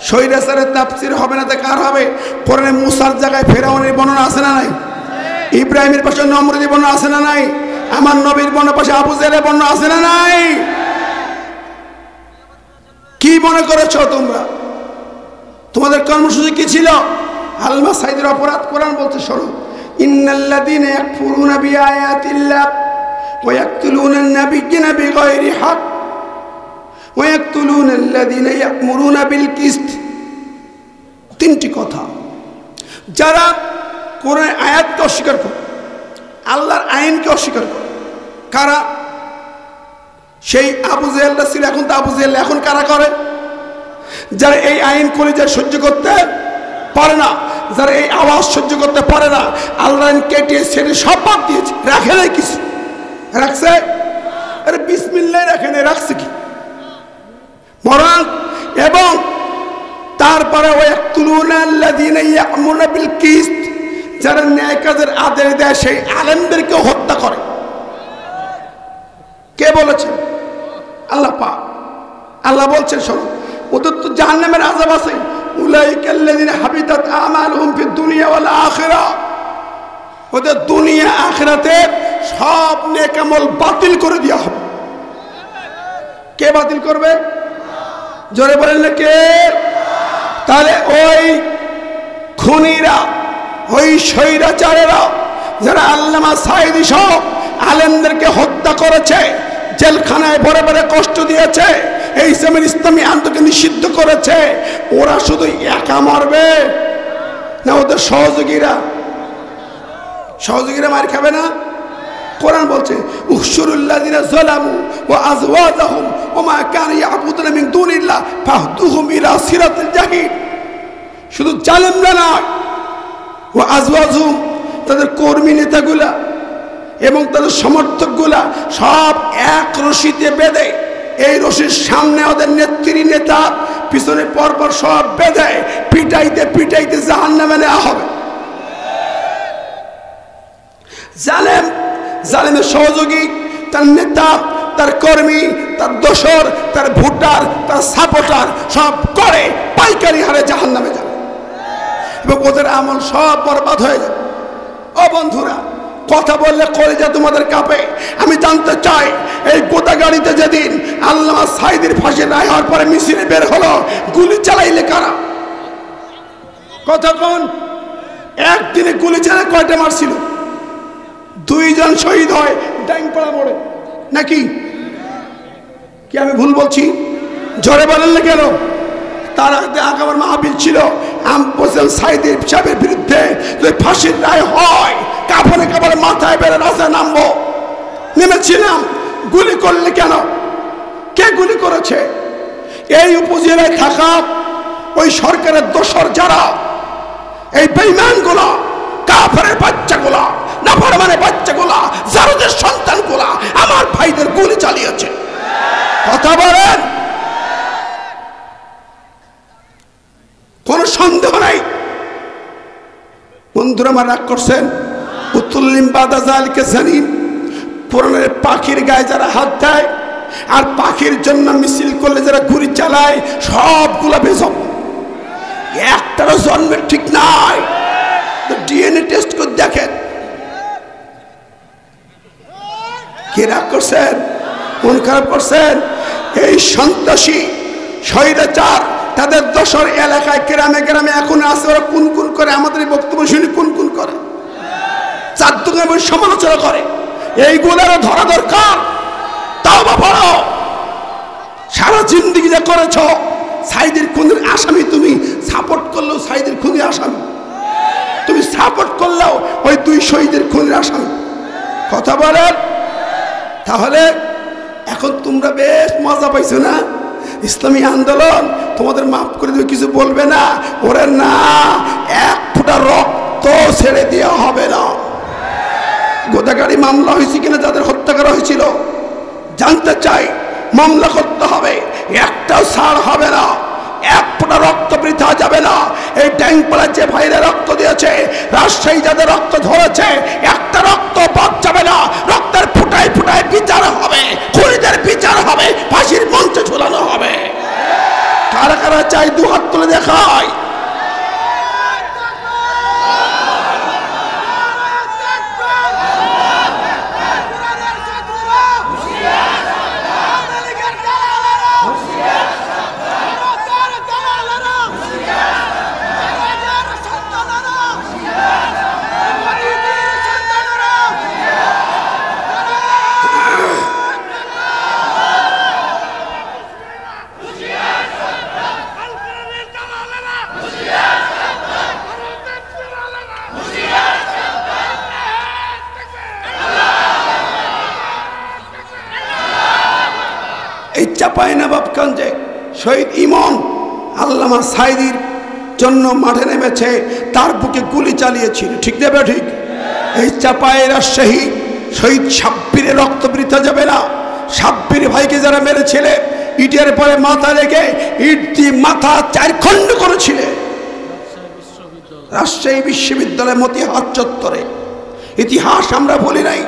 স্বৈরাচারের তাফসির হবে না তো কার হবে? কোরআনে মুসার জায়গায় ফেরাউনের বর্ণনা আছে না নাই? ইব্রাহিমের পাশে নমরুদের বর্ণনা আছে না নাই? আমার নবীর বর্ণনার পাশে আবু জেহেলের বর্ণনা আছে না নাই? কি মনে করেছো তোমরা? তোমাদের কর্মসূচি কি ছিল? আল্লামা সাইদের অপরাধ কোরআন বলতে, শোনো, ইন্নাল্লাযীনা ইয়াকফুরুনা বিআয়াতিল্লাহ ওয়া ইয়াকতুলুনান নাবিয়্যিনা বিগায়রি হক ওয়া ইয়াকতুলুনাল্লাযীনা ইয়া'মুরুনা বিল কিসত। তিনটি কথা। যারা কোরআনের আয়াতকে অস্বীকার করে, আল্লাহর আইনকে অস্বীকার করে, কারা? সেই আবু জেহেলরা ছিল, এখন তো আবু জেহেল, এখন কারা করে? যারা এই আইন কলিজা সহ্য করতে পারে না, যারা এই আওয়াজ সহ্য করতে পারে না, আল্লাহ কেটে ছেড়ে সব বাদ দিয়েছে, রাখে নাই কিছু। রাখছে? আরে বিসমিল্লাহ রাখে নাই, রাখছে কি? বরং এবং তারপরে ওয়ায়াকতুলুনাল্লাযীনা ইয়া'মুরুনা বিল কিসত, যারা ন্যায় কাজের আদেশ দেয় সেই আলেমদেরকে হত্যা করে। কে বলেছেন? আল্লাহ পাক। আল্লাহ বলছেন, শোনো, ওদের তো জাহান্নামের আযাব আছে। উলাইকাল্লাযীনা হাবিতাত আমালুহুম ফিদ দুনিয়া ওয়াল আখিরাহ, ওদের দুনিয়া আখিরাতে সব নেক আমল বাতিল করে দেওয়া হবে। কে বাতিল করবে? জোরে বলেন না কে? তাহলে ওই খুনিরা, ওই স্বৈরাচারেরা যারা আল্লামা সাইদি সহ আলেমদেরকে হত্যা করেছে, জেলখানায় ভরে ভরে কষ্ট দিয়েছে, এই সময় ইসলামী আন্দোলনকে নিষিদ্ধ করেছে, ওরা শুধু একা মরবে না ওদের সহযোগীরা মার খাবে না? কোরআন বলছে, উহশুরুল্লাযীনা যালামু ওয়া আযওয়াজাহুম ওয়া মা কানু ইয়াবুদুনা মিন দুনিল্লাহ ফাহদুহুম ইলা সিরাতিল জাহিম। শুধু জালেমরা নয়, ও আজওয়াজুম, তাদের কর্মী নেতাগুলা এবং তাদের সমর্থকগুলা সব এক রশিতে বেঁধে, এই রশির সামনে ওদের নেত্রী নেতা, পিছনে পরপর সব বেঁধে পিটাইতে পিটাইতে জাহান্নামে নেওয়া হবে। জালেম, জালেমের সহযোগী, তার নেতা, তার কর্মী, তার দোসর, তার ভোটার, তার সাপোর্টার সব করে পাইকারি হারে জাহান্নামে যাবে এবং ওদের আমল সব বরবাদ হয়ে যাবে। ও বন্ধুরা, কথা বললে কলিজা তোমাদের কাঁপে। আমি জানতে চাই, এই গোদা গাড়িতে যেদিন আল্লামা সাঈদীর ফাঁসির রায় হওয়ার পরে মিছিলে বের হলো, গুলি চালাইলে কারা? কথা কোন? একদিনে গুলি চালায় কয়টা মারছিল? 2 জন শহীদ হয় ডাইংপাড়া মোড়ে, নাকি? কি আমি ভুল বলছি? জোরে বলেন না কেন? তার আগে আগাবার মাহফিল ছিল, আমি বলছিলাম সাঈদীর সাহেবের বিরুদ্ধে যদি ফাঁসির রায় হয়, কাফনে কাপড়ে মাথায় বেড়ে রাস্তায় নামবো। নেমেছিলাম, গুলি করলে কেন? কে গুলি করেছে? এই উপজেলায় থাকা ওই সরকারের দোসর যারা, এই বেঈমানগুলা, কাফেরের বাচ্চাগুলা, নাফরমানের বাচ্চাগুলা, জারুদের সন্তানগুলা আমার ভাইদের গুলি চালিয়েছে। কথা বলেন, কোন সন্দেহ নাই। বন্ধুরা আমার রাগ করছেন? উতুল্লিম বাদা জালিকা জানিম, পুরানের পাখির গায়ে যারা হাত দেয় আর পাখির জন্য মিছিল করলে যারা গুলি চালায়, সবগুলা বেজম, একটারও জন্মের ঠিক নাই। ডিএনএ টেস্ট করে দেখেন। কে রাগ করছেন? মন খারাপ করছেন? এই সন্ত্রাসী স্বৈরাচার, তাদের দোসর এলাকায় গ্রামে গ্রামে এখন আছে। ওরা কুন কুন করে, আমাদের এই বক্তব্য শুনে কুন কুন করে, চারদিকে সমালোচনা করে। এইগুলোরও ধরা দরকার। তাওবা পড়ো। সারা জিন্দেগি যা করেছ, সাঈদীর খুনের আসামি তুমি, সাপোর্ট করলেও সাঈদীর খুনের আসামি, তুমি সাপোর্ট করলেও ওই 2 শহীদের খুনের আসামি। কথা বলেন। তাহলে এখন তোমরা বেশ মজা পাইছো না? ইসলামী আন্দোলন তোমাদের মাফ করে দেবে, কিছু বলবে না। ওরে না, 1 ফোঁটা রক্ত ছেড়ে দেওয়া হবে না। গোদাগাড়ি মামলা হয়েছে কিনা, যাদের হত্যা করা হয়েছিল জানতে চাই। মামলা করতে হবে, একটাও ছাড় হবে না, 1 ফোঁটা রক্ত বৃথা যাবে না। এই ড্যাংপাড়ার যে ভাইরা রক্ত দিয়েছে, রাজশাহী যাদের রক্ত ধরেছে, একটা রক্ত বাদ যাবে না। রক্তের ফুটায় ফুটায় বিচার হবে, খুনিদের বিচার হবে, ফাঁসির মঞ্চে ঝুলানো হবে। কারা কারা চাই 2 হাত তুলে দেখায়। এই চাঁপাইনবাবগঞ্জে শহীদ ইমন আল্লামা সাঈদীর জন্য মাঠে নেমেছে, তার বুকে গুলি চালিয়েছিল, ঠিক না ঠিক? এই চাঁপাই রাজশাহী শহীদ সাব্বিরের রক্ত বৃথা যাবে না। সাব্বির ভাইকে যারা মেরেছিলে, ইটের পরে মাথা রেখে ইট দিয়ে মাথা 4 খণ্ড করেছিলে রাজশাহী বিশ্ববিদ্যালয় মতিহার চত্বরে। ইতিহাস আমরা বলি নাই।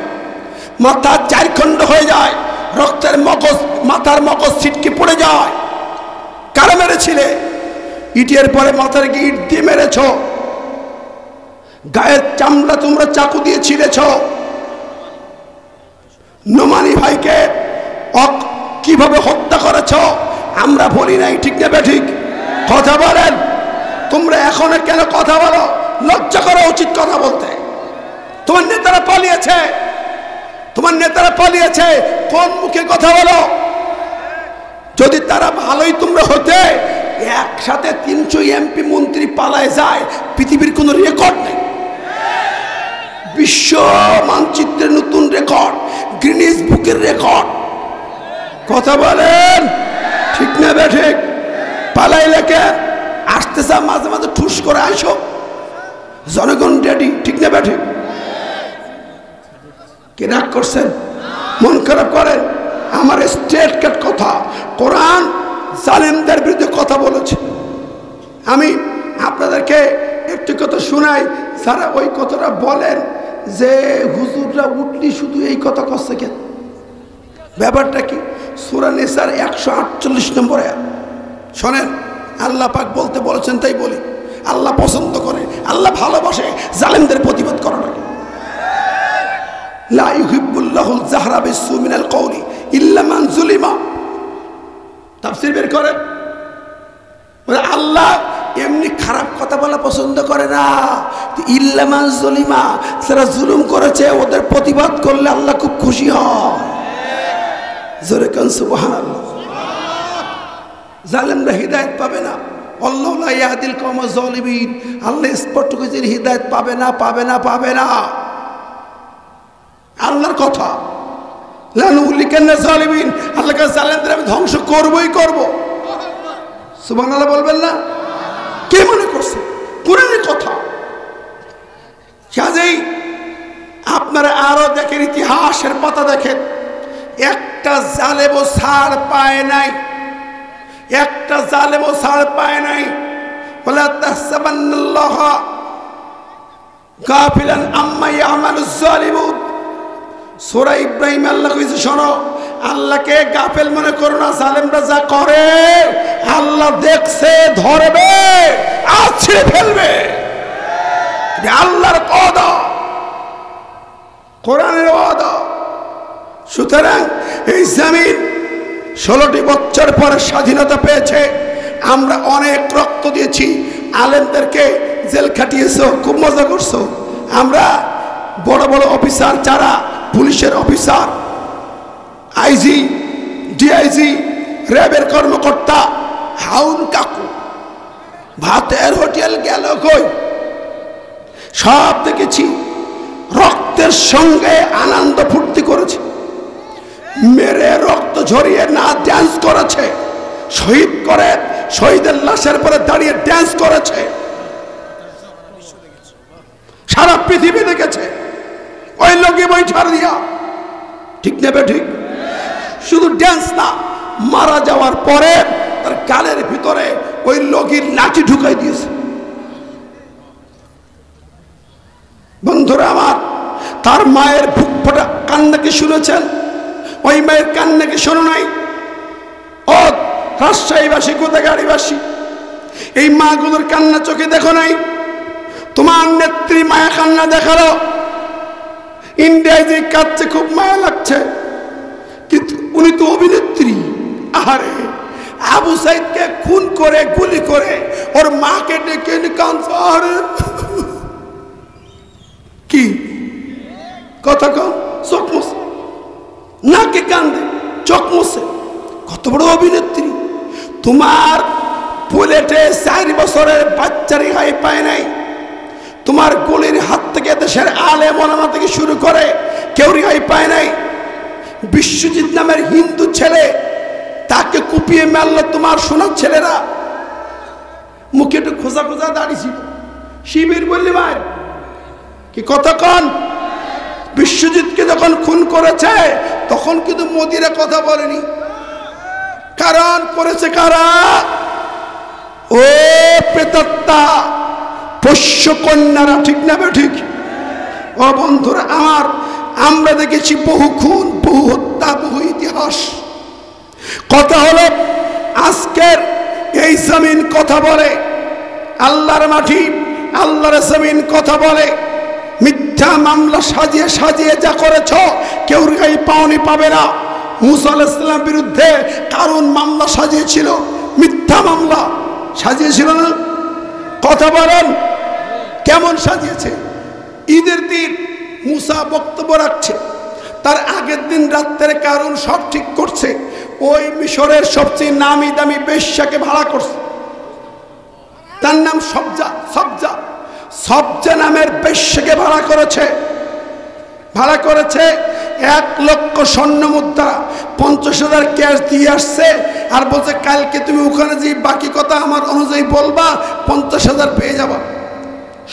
মাথা 4 খণ্ড হয়ে যায়, রক্তের মগজ, মাথার মগজ ছিটকে পড়ে যায়। কারা মেরেছিলে? ইটের পরে মাথা রেখে ইট দিয়ে মেরেছ। গায়ের চামড়া তোমরা চাকু দিয়ে ছিঁড়েছ। নোমানী ভাইকে কিভাবে হত্যা করেছ আমরা বলি নাই, ঠিক না ঠিক? কথা বলেন। তোমরা এখন কেন কথা বলো? লজ্জা করা উচিত কথা বলতে। তোমার নেতারা পালিয়েছে, তোমার নেতারা পালিয়েছে, কোন মুখে কথা বলো? যদি তারা ভালোই তোমরা হতে, একসাথে 300 এমপি মন্ত্রী পালায় যায়, পৃথিবীর কোনো রেকর্ড নেই। বিশ্ব মানচিত্রের নতুন রেকর্ড, গ্রিনিস বুকের রেকর্ড। কথা বলেন, ঠিক না ঠিক? পালাইলে কে? আসতে চা, মাঝে মাঝে ঠুস করে আইসো, জনগণ রেডি, ঠিক না ব্যাঠে? কি রাগ করছেন, মন খারাপ করেন? আমার স্ট্রেট কাট কথা, কোরআন জালিমদের বিরুদ্ধে কথা বলেছে। আমি আপনাদেরকে একটি কথা শোনাই, যারা ওই কথাটা বলেন যে হুজুররা উঠলি শুধু এই কথা করছে কেন, ব্যাপারটা কি? সূরা নিসার 148 নম্বর আয়াত শোনেন, আল্লাহ পাক বলতে বলেছেন, তাই বলি। আল্লাহ পছন্দ করে, আল্লাহ ভালোবাসে জালিমদের প্রতিবাদ করাটাকে। লা ইউহিব্বুল্লাহুল জাহরা বিসসু মিনাল কওলি ইল্লা মান যুলিমা। তাফসীর বের করেন, আল্লাহ এমনি খারাপ কথা বলা পছন্দ করে না, ইল্লা মান যুলিমা, যারা জুলুম করেছে ওদের প্রতিবাদ করলে আল্লাহ খুব খুশি হয়। জোরে কান সুবহানাল্লাহ। জালেমরা হিদায়াত পাবে না, আল্লাহু লা ইয়াহদিল কওমাজ জালিমিন, আল্লাহ স্পষ্ট করেছেন হিদায়াত পাবে না, পাবে না, পাবে না। আল্লাহর কথা, লা নুহলিকান্না জালিমিন, আল্লাহ কা জালেমদের আমি ধ্বংস করবই করব। সুবহানাল্লাহ বলবেন না? কে মনে করছে? কোরআনের কথা। কাজেই আপনারা আরো দেখেন, ইতিহাসের পাতা দেখেন, একটা জালেমও ছাড় পায় নাই, একটা জালেমও ছাড় পায় নাই। ওয়ালা তাহসাবান্নাল্লাহ গাফিলান আম্মা ইয়ামালুজ জালিমুন। সূরা ইব্রাহিম আল্লাহ কইছে, শোনো, আল্লাহকে গাফেল মনে করো না, জালেমরা যা করে আল্লাহ দেখছে, ধরবে, আছড়ে ফেলবে। আল্লাহর ওয়াদা, কোরআনের ওয়াদা। সুতরাং এই জমিন 16টি বছর পরে স্বাধীনতা পেয়েছে, আমরা অনেক রক্ত দিয়েছি, আলেমদেরকে জেল খাটিয়েছ, খুব মজা করছো। আমরা বড় বড় অফিসার, যারা পুলিশের অফিসার, আইজি, ডিআইজি, র্যাবের কর্মকর্তা, হাউন কাকু, ভাতের হোটেল গেল কই, সব দেখেছি। রক্তের সঙ্গে আনন্দ ফুর্তি করেছে, মেরে রক্ত ঝরিয়ে না ড্যান্স করেছে, শহীদ করে শহীদের লাশের পরে দাঁড়িয়ে ড্যান্স করেছে, সারা পৃথিবী দেখেছে। ওই লোকে বই ছাড় দিয়া, ঠিক নেবে ঠিক? শুধু ড্যান্স না, মারা যাওয়ার পরে তার গালের ভিতরে ওই লোকের লাঠি ঢুকাই দিয়েছে। বন্ধুরা আমার, তার মায়ের বুক ফোটা কান্নাকে শুনেছেন? ওই মায়ের কান্নাকে শোনো নাই? ও রাজশাহীবাসী, গোদাগাড়িবাসী, এই মাগুলোর কান্না চোখে দেখো নাই? তোমার নেত্রী মায়া কান্না দেখালো, ইন্ডিয়ায় যে কাঁদছে, খুব মায়া লাগছে, কিন্তু উনি তো অভিনেত্রী। আরে আবু সাইদকে খুন করে, গুলি করে ওর মাকে ডেকে এনে কাঁদছে। আরে কি কথা কন, চোখ মুছে, নাকে কান্দে, চোখ মুছে, কত বড় অভিনেত্রী। তোমার বুলেটে 4 বছরের বাচ্চা রেহাই পায় নাই, তোমার গুলির হাত থেকে দেশের আলেম ওলামা থেকে শুরু করে কেউ রেহাই পায় নাই। বিশ্বজিৎ নামের হিন্দু ছেলে, তাকে কুপিয়ে মারল তোমার সোনার ছেলেরা। মুখে একটু খোঁজা খোঁজা দাঁড়িয়েছিল, শিবির বললি মায়ের কি কথা কন। বিশ্বজিৎকে যখন খুন করেছে তখন কিন্তু মোদিরা কথা বলেনি, কারণ করেছে কারা? ও প্রেতাত্মা, পোষ্য কন্যারা, ঠিক না বে ঠিক? ও বন্ধুরা আমার, আমরা দেখেছি বহু খুন, বহু হত্যা, বহু ইতিহাস। কথা হলো, আজকের এই জমিন কথা বলে, আল্লাহর মাটি, আল্লাহর জমিন কথা বলে। মিথ্যা মামলা সাজিয়ে সাজিয়ে যা করেছ, কেউ রেহাই পাওনি, পাবে না। মুসা আলাইহিস সালামের বিরুদ্ধে কারণ মামলা সাজিয়েছিল, মিথ্যা মামলা সাজিয়েছিল না? কথা বলেন, কেমন সাজিয়েছে? ঈদের দিন মুসা বক্তব্য রাখছে, তার আগের দিন রাত্রে কারণ সব ঠিক করছে, ওই মিশরের সবচেয়ে নামি দামি বেশ্যাকে ভাড়া করছে, তার নাম সবজা। সবজা, সবজা নামের বেশ্যাকে ভাড়া করেছে। ভাড়া করেছে, 1 লক্ষ স্বর্ণ মুদ্রা, 50,000 ক্যাশ দিয়ে আসছে, আর বলছে কালকে তুমি ওখানে যে বাকি কথা আমার অনুযায়ী বলবা, 50,000 পেয়ে যাবা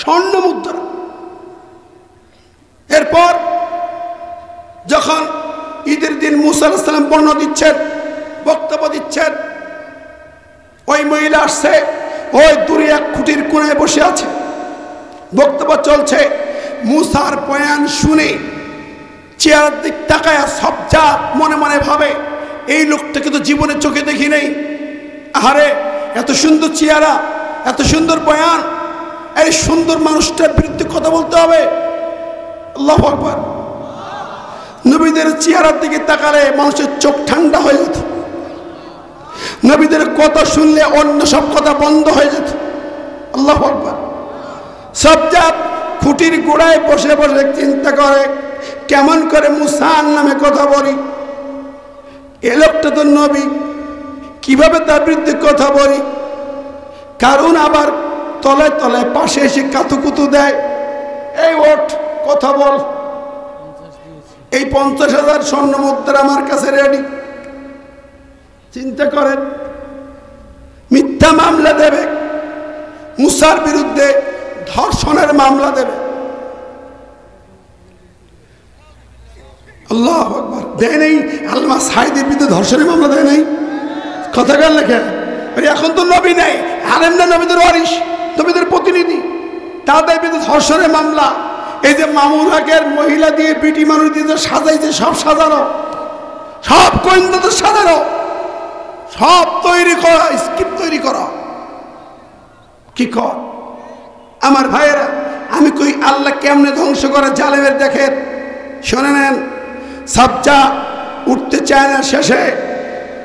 স্বর্ণ মুদ্রা। এরপর যখন ঈদের দিন মুসা আলাইহিস সালাম বর্ণনা দিচ্ছেন, বক্তব্য দিচ্ছেন, ওই মহিলা আসছে, ওই দূরে 1 খুঁটির কোণায় বসে আছে, বক্তব্য চলছে। মুসার বয়ান শুনে চেয়ারের দিক তাকায় সবজা মনে মনে ভাবে, এই লোকটাকে তো জীবনে চোখে দেখি নেই। আরে এত সুন্দর চেহারা, এত সুন্দর বয়ান, এই সুন্দর মানুষটার বিরুদ্ধে কথা বলতে হবে। আল্লাহু আকবার। নবীদের চেহারার দিকে তাকালে মানুষের চোখ ঠান্ডা হয়ে যেত, নবীদের কথা শুনলে অন্য সব কথা বন্ধ হয়ে যেত। আল্লাহু আকবার। সবজা খুঁটির গোড়ায় বসে বসে চিন্তা করে, কেমন করে মুসার নামে কথা বলি, এ লোকটা তো নবী, কিভাবে তার বিরুদ্ধে কথা বলি। কারণ আবার তলায় তলায় পাশে এসে কাতুকুতু দেয়, এই ওঠ কথা বল, এই 50,000 স্বর্ণ মুদ্রা আমার কাছে রেডি। চিন্তা করেন, মিথ্যা মামলা দেবে, মুসার বিরুদ্ধে ধর্ষণের মামলা দেবে। আল্লাহু আকবার। দেয় নেই আল্লামা সাঈদীর বিরুদ্ধে ধর্ষণের মামলা দেয় নাই? কথা কার লেখা? এখন তো নবী নেই, আলেম না, নবীদের ওয়ারিস, নবীদের প্রতিনিধি, তাদের বিরুদ্ধে ধর্ষণের মামলা। এই যে মামুন হকের মহিলা দিয়ে বিটি মানুষ দিয়ে সাজাইছে, সব সাজানো, সব গোয়েন্দাদের সাজানো, সব তৈরি করা, স্ক্রিপ্ট তৈরি করা। কি কর আমার ভাইয়েরা, আমি কই আল্লাহ কেমনে ধ্বংস করে জালেমের দেখেন। শোনে নেন, সবজা উঠতে চায় না, শেষে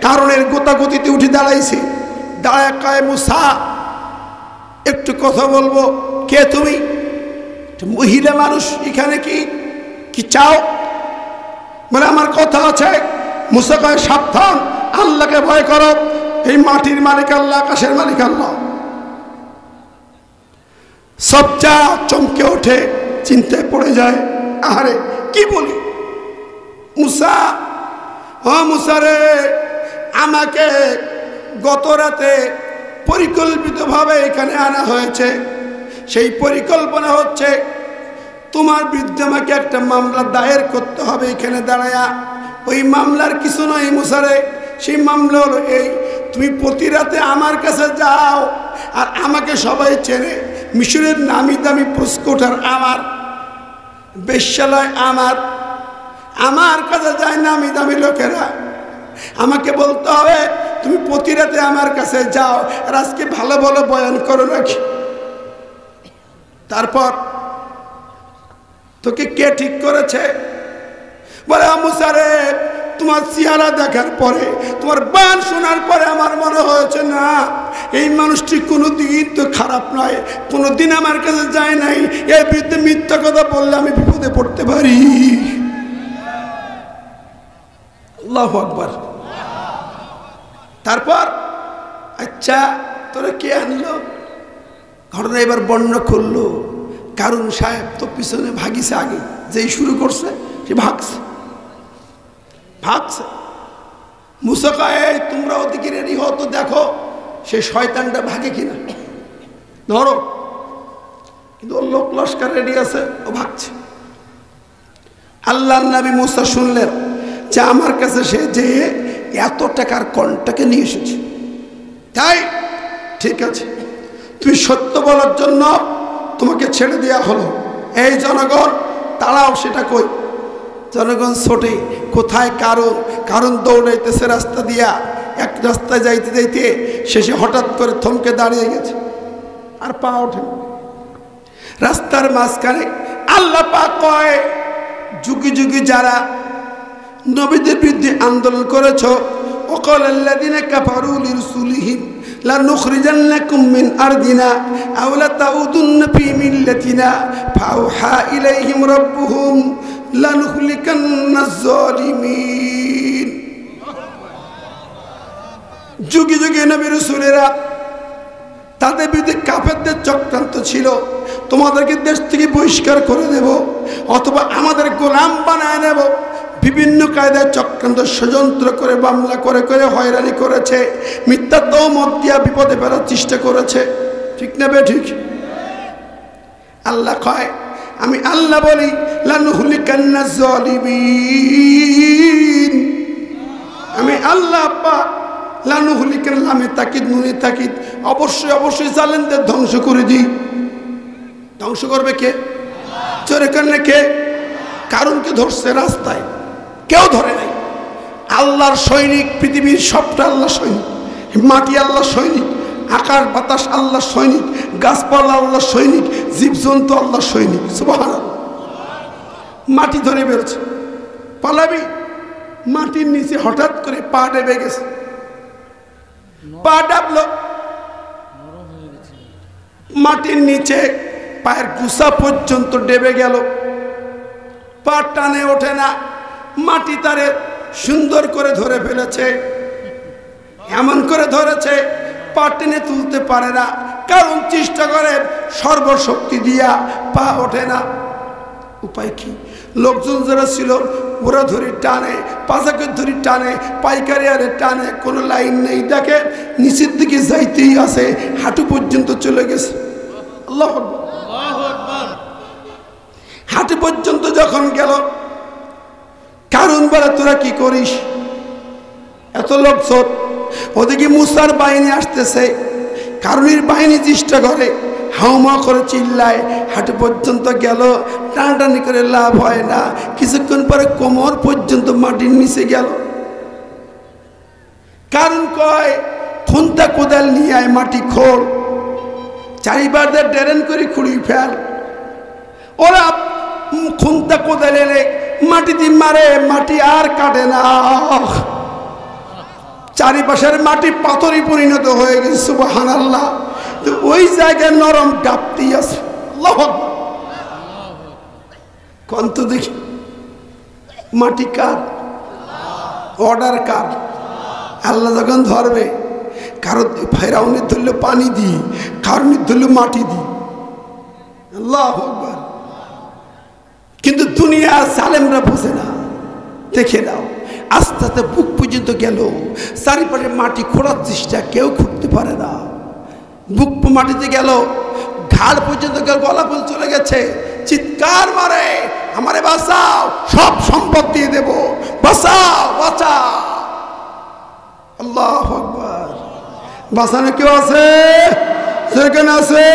কারণের গোতাগতিতে উঠে দাঁড়াইছে। দাঁড়ায় কয়, মুসা একটু কথা বলবো। কে তুমি? মহিলা মানুষ, এখানে কি চাও? বলে আমার কথা আছে। মুসা কয়, সাবধান, আল্লাহকে ভয় করো, এই মাটির মালিক আল্লাহ, আকাশের মালিক আল্লাহ। সবজা চমকে ওঠে, চিন্তায় পড়ে যায়, আরে কি বলি? মুসা, ও মুসা রে, আমাকে গত রাতে পরিকল্পিতভাবে এখানে আনা হয়েছে। সেই পরিকল্পনা হচ্ছে তোমার বিরুদ্ধে আমাকে একটা মামলা দায়ের করতে হবে এখানে দাঁড়ায়া। ওই মামলার কিছু নয় মুসা রে, সেই মামলা হলো এই, তুমি প্রতি রাতে আমার কাছে যাও, আর আমাকে সবাই চেনে, মিশরের নামি দামি প্রস্কোটার আমার, বেশ্যালয় আমার কাছে যায় নামি দামি লোকেরা। আমাকে বলতে হবে তুমি প্রতি রাতে আমার কাছে যাও, আর আজকে ভালো ভালো বয়ান করো নাকি। তারপর তোকে কে ঠিক করেছে? বলে মুসা রে, তোমার চেহারা দেখার পরে, তোমার বয়ান শোনার পরে আমার মনে হয়েছে না, এই মানুষটি কোনোদিন তো খারাপ নয়, কোনোদিন আমার কাছে যায় নাই, এর বিরুদ্ধে মিথ্যা কথা বললে আমি বিপদে পড়তে পারি। আল্লাহু আকবার। তারপর আচ্ছা তোরা কে আনলো? ঘটনা এবার বর্ণনা করলো। কারণ সাহেব তো পিছনে ভাগিছে, আগে যেই শুরু করছে সে ভাগছে। মুসা কয়, তোমরা ওদিকে রেডি হও তো, দেখো সে শয়তানটা ভাগে কিনা, ধরো। কিন্তু ওর লোক লস্কর রেডি আছে, ও ভাগছে। আল্লাহর নবী মুসা শুনলেন যে আমার কাছে সে যে এত টাকার কন্টাকে নিয়ে এসেছে, তাই ঠিক আছে, তুই সত্য বলার জন্য তোমাকে ছেড়ে দেওয়া হলো। এই জনগণ তারাও সেটা কই, জনগণ ছোটে কোথায়, কারণ দৌড়াইতেছে রাস্তা দিয়া, এক রাস্তায় যাইতে যাইতে শেষে হঠাৎ করে থমকে দাঁড়িয়ে গেছে, আর পা ওঠে রাস্তার মাঝখানে। আল্লাহ পাক কয়, যুগে যুগে যারা নবীদের বিরুদ্ধে আন্দোলন করেছ, ওয়াকাল আল্লাযীনা কাফারু লিরুসুলিহিম লানুখরিজান্নাকুম মিন আরদিনা আও লাতাউদুন্না ফী মিল্লাতিনা ফাআওহা ইলাইহিম রাব্বুহুম লানুহলিকান্নাজ জালিমিন। যুগে যুগে নবী রাসূলেরা তাদের বিরুদ্ধে কাফেরদের চক্রান্ত ছিল, তোমাদেরকে দেশ থেকে বহিষ্কার করে দেব, অথবা আমাদের গোলাম বানায় নেব। বিভিন্ন কায়দায় চক্রান্ত ষড়যন্ত্র করে মামলা করে করে হয়রানি করেছে, মিথ্যা তহমত দিয়া বিপদে ফেলার চেষ্টা করেছে। ঠিক না বেঠিক? আল্লাহ কয়, আমি আল্লাহ বলি লানুহলিকান্না যালিমিন। আমি আল্লাহ পাক লানুহলিকান লামে তাকিদ নুনে তাকিদ, অবশ্যই অবশ্যই জালেমদের ধ্বংস করে দিই। ধ্বংস করবে কে? চোরে কান্নে কে? কারণকে ধরছে রাস্তায়, কেউ ধরে নাই। আল্লাহর সৈনিক, পৃথিবীর সবটা আল্লাহ সৈনিক। মাটি আল্লাহ সৈনিক, আকাশ বাতাস আল্লাহ সৈনিক, গাছপালা আল্লাহ সৈনিক, জীবজন্তু আল্লাহ সৈনিক। সুবহানাল্লাহ। মাটি ধরে বেরোচ্ছে, পালাবি। মাটির নিচে হঠাৎ করে পা ডেবে গেছে, পা ডাবলো, মাটির নিচে পায়ের গুসা পর্যন্ত ডেবে গেল, পা টানে ওঠে না। মাটি তারে সুন্দর করে ধরে ফেলেছে, এমন করে ধরেছে পা টেনে তুলতে পারে না। কারণ চেষ্টা করে সর্বশক্তি দিয়া, পা ওঠে না। উপায় কি? লোকজন যারা ছিল ওরা ধরে টানে, পাজাকে ধরে টানে, পাইকারি আরে টানে, কোনো লাইন নেই। দেখে নিচের দিকে যাইতেই আছে, হাঁটু পর্যন্ত চলে গেছে। আল্লাহু আকবার, আল্লাহু আকবার। হাঁটু পর্যন্ত যখন গেল, কারণ বলে তোরা কি করিস? এত লোকজন। ওদিকে মুসার বাহিনী আসতেছে, কারণের বাহিনী চেষ্টা করে, হাউমা করে চিল্লায়। হাঁটু পর্যন্ত গেল, টানাটানি করে লাভ হয় না। কিছুক্ষণ পরে কোমর পর্যন্ত মাটির নিচে গেল। কারণ কয় খুন্তা কোদাল নিয়ে আয়, মাটি খোল, চারিবার ডেরেন করে খুঁড়ি ফেল। ওরা খুন্তা কোদাল এনে মাটি দিয়ে মারে, মাটি আর কাটে না। চারিপাশের মাটি পাথরে পরিণত হয়ে গেছে। সুবহানাল্লাহ। তো ওই জায়গায় নরম ডাবতি আছে। আল্লাহু আকবার। কন্ত দেখি মাটি কার? অর্ডার কার? আল্লাহ যখন ধরবে, কারো ফেরাউনের ধরলে পানি দিই, কারণের ধরলে মাটি দিই। আল্লাহু আকবার। কিন্তু দুনিয়া জালেমরা বোঝে না। দেখে নাও, আস্তে আস্তে বুক পর্যন্ত গেল, চারিপাশে মাটি খোঁড়ার চেষ্টা, কেউ খুঁড়তে পারে না। বুক মাটিতে গেল, ঘাড় পর্যন্ত গেল, গলা পর্যন্ত চলে গেছে। চিৎকার মারে, আমারে বাঁচাও, সব সম্পদ দিয়ে দেব, বাঁচাও বাঁচাও। আল্লাহু আকবার। বাঁচানো কেউ আছে? সেখানে আছে।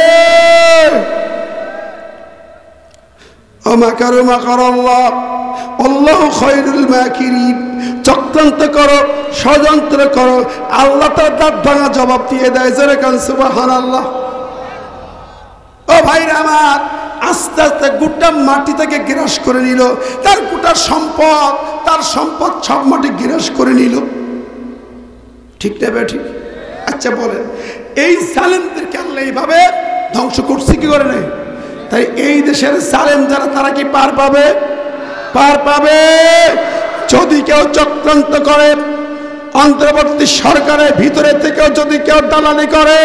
মাকারু মাকারাল্লাহ আল্লাহু খায়রুল মাকিরিন। চক্রান্ত করো, ষড়যন্ত্র করো, আল্লাহ তার দাঁত ভাঙা জবাব দিয়ে দেয়। জোরে কান সুবহানাল্লাহ। ও ভাইরা আমার, আস্তে আস্তে গোটা মাটি থেকে গ্রাস করে নিল। তার গোটা সম্পদ, তার সম্পদ সব মাটি গ্রাস করে নিল। ঠিক না বেঠিক? আচ্ছা বলেন, এই জালেমদেরকে আল্লাহ এইভাবে ধ্বংস করছে কি করে নাই? তাই এই দেশের জালেম যারা, তারা কি পার পাবে? পার পাবে। যদি কেউ চক্রান্ত করে, অন্তর্বর্তী সরকারের ভিতরে থেকেও যদি কেউ দালালি করে,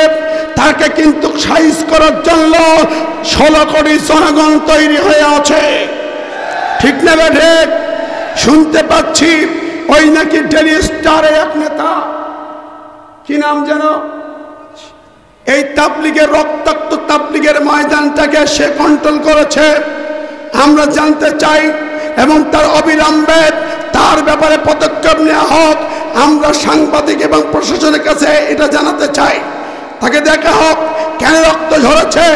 তাকে কিন্তু সাইজ করার জন্য 16 কোটি জনগণ তৈরি হয়ে আছে। ঠিক না বেঠিক? শুনতে পাচ্ছি ওই নাকি ডেলি স্টারের এক নেতা, কি নাম যেন, এই তাবলিগের রক্তাক্ত তাবলিগের ময়দানটাকে সে কন্ট্রোল করেছে। আমরা জানতে চাই এবং তার অবিলম্বে তার ব্যাপারে পদক্ষেপ নেওয়া হোক। আমরা সাংবাদিক এবং প্রশাসনের কাছে এটা জানাতে চাই। তাকে দেখা হোক কেন রক্ত ঝরেছে,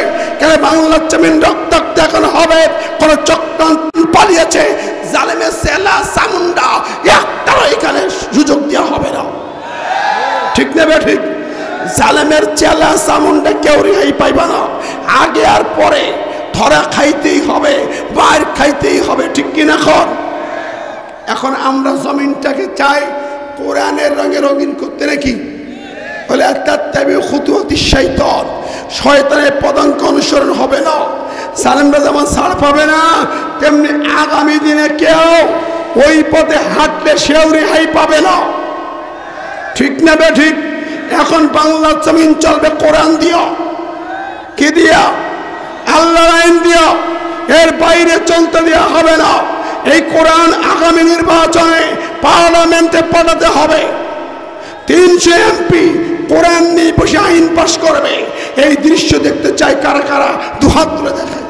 কেন বাংলার জমিন রক্তাক্ত এখন হবে। কোন চক্রান্ত পালিয়েছে, জালেমের সেলা চামুন্ডা একটাও এখানে সুযোগ দেওয়া হবে না। ঠিক না বেঠিক? জালেমের চেলা চামুন্ডা কেউ রেহাই পাইবা না। আগে আর পরে ধরা খাইতেই হবে, বাইর খাইতেই হবে। ঠিক কিনা? এখন আমরা জমিনটাকে চাই কোরআনের রঙে রঙিন করতে, নাকি? বলে শয়তানের পদাঙ্ক অনুসরণ হবে না। জালেমরা যেমন ছাড় পাবে না, তেমনি আগামী দিনে কেউ ওই পথে হাঁটলে সেও রেহাই পাবে না। ঠিক না বেঠিক? এখন বাংলার জমিন চলবে কোরআন দিয়া। কি দিয়া? আল্লাহর আইন দিয়া, এর বাইরে চলতে দেওয়া হবে না। এই কোরআন আগামী নির্বাচনে পার্লামেন্টে পাঠাতে হবে। 300 এমপি কোরআন নিয়ে বসে আইন পাশ করবে। এই দৃশ্য দেখতে চাই কারা কারা, দুহাত তুলে দেখায়।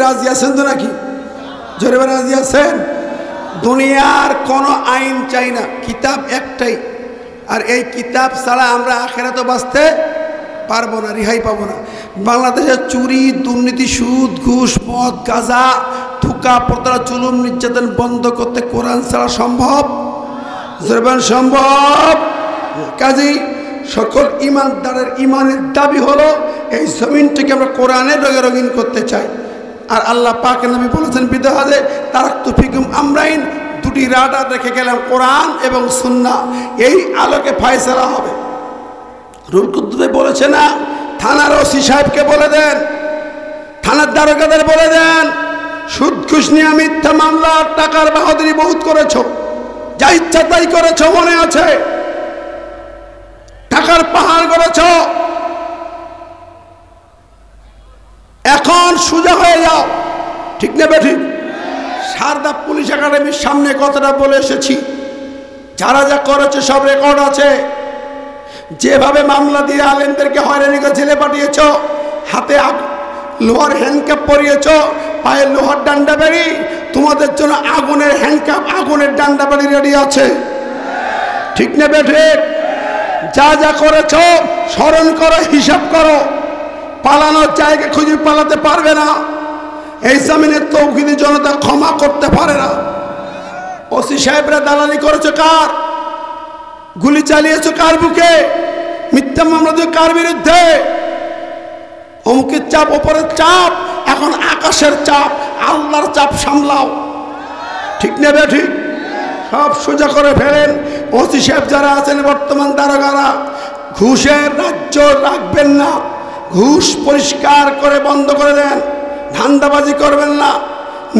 রাজি আছেন তো নাকি? জোরে রাজি আছেন? দুনিয়ার কোনো আইন চাই না, কিতাব একটাই। আর এই কিতাব ছাড়া আমরা আখিরাতে বাঁচতে পারবো না, রেহাই পাবো না। বাংলাদেশের চুরি, দুর্নীতি, সুদ, ঘুষ, মদ, গাঁজা, থুকা, প্রতারণা, জুলুম, নির্যাতন বন্ধ করতে কোরআন ছাড়া সম্ভব? জোরে সম্ভব? কাজেই সকল ইমানদারের ইমানের দাবি হলো এই জমিনটাকে আমরা কোরআনের রঙে রঙিন করতে চাই। আর আল্লাহ পাক নবী বলেছেন বিদহাদে তারাকতু ফিকুম আমরাইন, দুটি রাডার রেখে গেলাম, কোরআন এবং সুন্নাহ। এই আলোকে ফয়সালা হবে। রুল কুদ্দুসে বলেছে না, থানার ওসি সাহেবকে বলে দেন, থানার দারোগাদের বলে দেন, সুদ ঘুষ নিয়ে মিথ্যা মামলা, টাকার বাহাদুরি বহুত করেছো, যা ইচ্ছা তাই করেছো, মনে আছে, টাকার পাহাড় করেছো। এখন সোজা হয়ে যাও, ঠিক না বেঠিক? সারদা পুলিশ একাডেমির সামনে কথাটা বলে এসেছি, যারা যা করেছে সব রেকর্ড আছে। যেভাবে মামলা দিয়ে আলেমদেরকে হয়রানি করে জেলে পাঠিয়েছ, হাতে লোহার হ্যান্ডকাপ পরিয়েছ, পায়ে লোহার ডান্ডা বেরি, তোমাদের জন্য আগুনের হ্যান্ডকাপ, আগুনের ডান্ডা বেরি রেডি আছে, ঠিক না বেঠিক? যা যা করেছ স্মরণ করো, হিসাব করো। পালানোর জায়গা খুঁজে পালাতে পারবে না। এই জমিনের তৌহিদি জনতা ক্ষমা করতে পারে না। ওসি সাহেবরা দালালি করেছে কার? গুলি চালিয়েছে কার বুকে? মিথ্যা মামলা দিয়ে কার বিরুদ্ধে? অমুকের চাপ, ওপরের চাপ, এখন আকাশের চাপ, আল্লাহর চাপ সামলাও, ঠিক নেবে? ঠিক। সব সোজা করে ফেলেন। ওসি সাহেব যারা আছেন বর্তমান দারোগারা, ঘুষের রাজ্য রাখবেন না, ঘুষ পরিষ্কার করে বন্ধ করে দেন, ধান্দাবাজি করবেন না,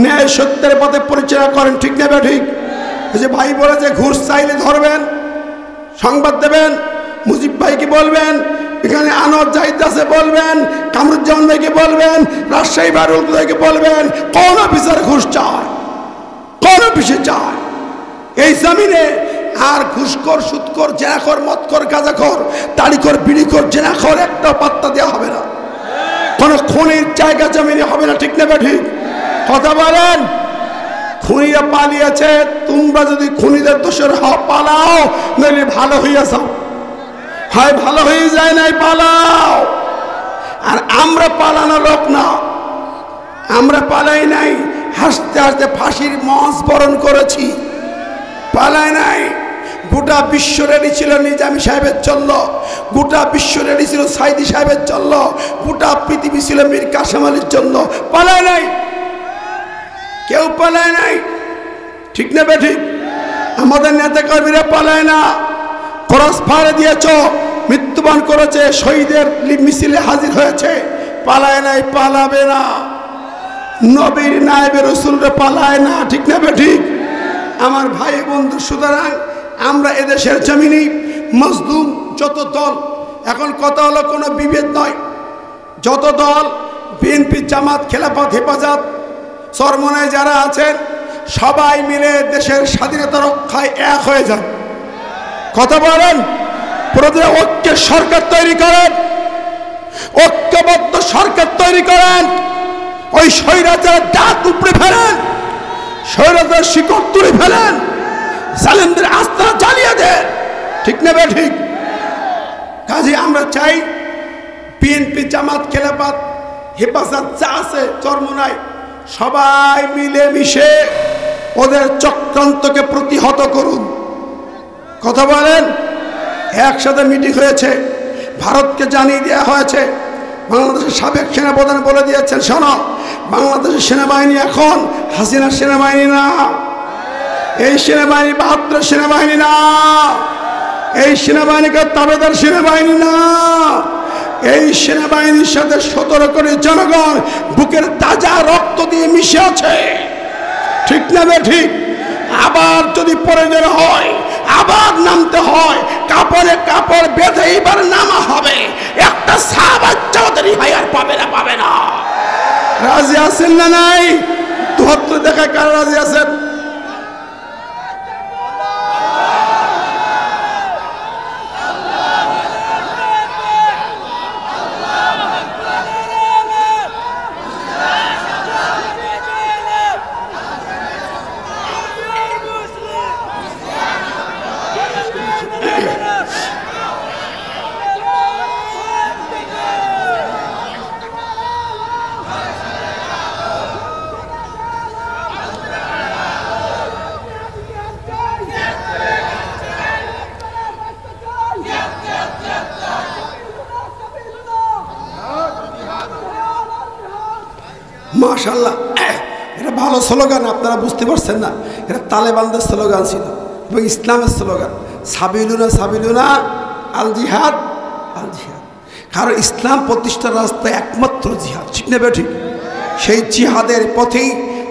ন্যায় সত্যের পথে পরিচয় করেন, ঠিক নেবে? ঠিক। যে ভাই বলেছে ঘুষ চাইলে ধরবেন, সংবাদ দেবেন, মুজিব ভাইকে বলবেন, এখানে আনোয়ার জাহিদ আছে বলবেন, কামরুজ্জামান ভাইকে বলবেন, রাজশাহী বারুল ভাইকে বলবেন, কোন অফিসার ঘুষ চায়, কোন অফিসে চায় এই জমিনে? আর ঘুষখোর, সুদখোর, জেনাখোর, মদখোর, গাঁজাখোর, তাড়িখোর, বিড়িখোর, জেনাখোর একটা পাত্তা দেওয়া হবে না। কোন খুনির জায়গা জমিনে হবে না, ঠিক না? ঠিক কথা বলেন। খুনিরা পালিয়েছে, তোমরা যদি খুনিদের দোষের পালাও, নইলে ভালো হইয়া যাও, হয় ভালো হয়ে যায় নাই, পালাও। আর আমরা পালানো লোক না, আমরা পালাই নাই, হাসতে হাসতে ফাঁসির মঞ্চ বরণ করেছি, পালাই নাই। গোটা বিশ্ব রেডি ছিল নিজামী সাহেবের জন্য, গোটা বিশ্ব রেডি ছিল সাইদি সাহেবের জন্য, গোটা পৃথিবী ছিল মীর কাসেম আলীর জন্য, পালায় নাই, কেউ পালায় নাই, ঠিক না বেঠিক? আমাদের নেতা কর্মীরা পালায় না। ক্রস ফায়ার দিয়েছ, মৃত্যুবরণ করেছে, শহীদের মিছিলে হাজির হয়েছে, পালায় নাই, পালাবে না। নবীর নায়েবে রাসূলরা পালায় না, ঠিক না বেঠিক? আমার ভাই বন্ধু, সুতরাং আমরা এদেশের জমিনে মজলুম যত দল, এখন কথা হলো কোনো বিভেদ নয়, যত দল, বিএনপি, জামাত, খেলাফত, হেফাজত, চরমনায় যারা আছেন, সবাই মিলে দেশের স্বাধীনতা রক্ষায় এক হয়ে যান। কথা বলেন। প্রতিটা ঐক্যের সরকার তৈরি করেন, ঐক্যবদ্ধ সরকার তৈরি করেন। ওই স্বৈরাচারের দাঁত উপড়ে ফেলেন, স্বৈরাচারের শিকড় তুলে ফেলেন, জালেমদের আস্থা জ্বালিয়ে দেন, ঠিক না ঠিক? কাজে আমরা চাই বিএনপি, জামাত, খেলাফত, হেফাজত যা আছে চরমনায়, সবাই মিলে মিশে ওদের চক্রান্তকে প্রতিহত করুন। কথা বলেন। একসাথে মিটিং হয়েছে, ভারতকে জানিয়ে দেওয়া হয়েছে, বাংলাদেশের সাবেক সেনাপ্রধান বলে দিয়েছেন, শোনো, বাংলাদেশের সেনাবাহিনী এখন হাসিনার সেনাবাহিনী না, এই সেনাবাহিনী 72 সেনাবাহিনী না, এই সেনাবাহিনীকে তাবেদার সেনাবাহিনী না, এই সেনাবাহিনীর সাথে 17 কোটি জনগণ বুকের তাজা রক্ত দিয়ে মিশে আছে। ঠিক না বে ঠিক? আবার যদি প্রয়োজন হয়, আবার নামতে হয়, কাপড়ে কাপড় বেঁধে এবার নামা হবে। একটা সাহাবাচ্চা ওদের রিহাই আর পাবে না। রাজি আছেন না নাই? দুহাত দেখায় কারা রাজি আছেন? মাশাআল্লাহ, এটা ভালো স্লোগান। আপনারা বুঝতে পারছেন না, এটা তালেবানদের স্লোগান ছিল এবং ইসলামের স্লোগান, সাবিলুনা সাবিলুনা আল জিহাদ আল জিহাদ। কারণ ইসলাম প্রতিষ্ঠার রাস্তায় একমাত্র জিহাদ। ঠিক না বে ঠিক? সেই জিহাদের পথেই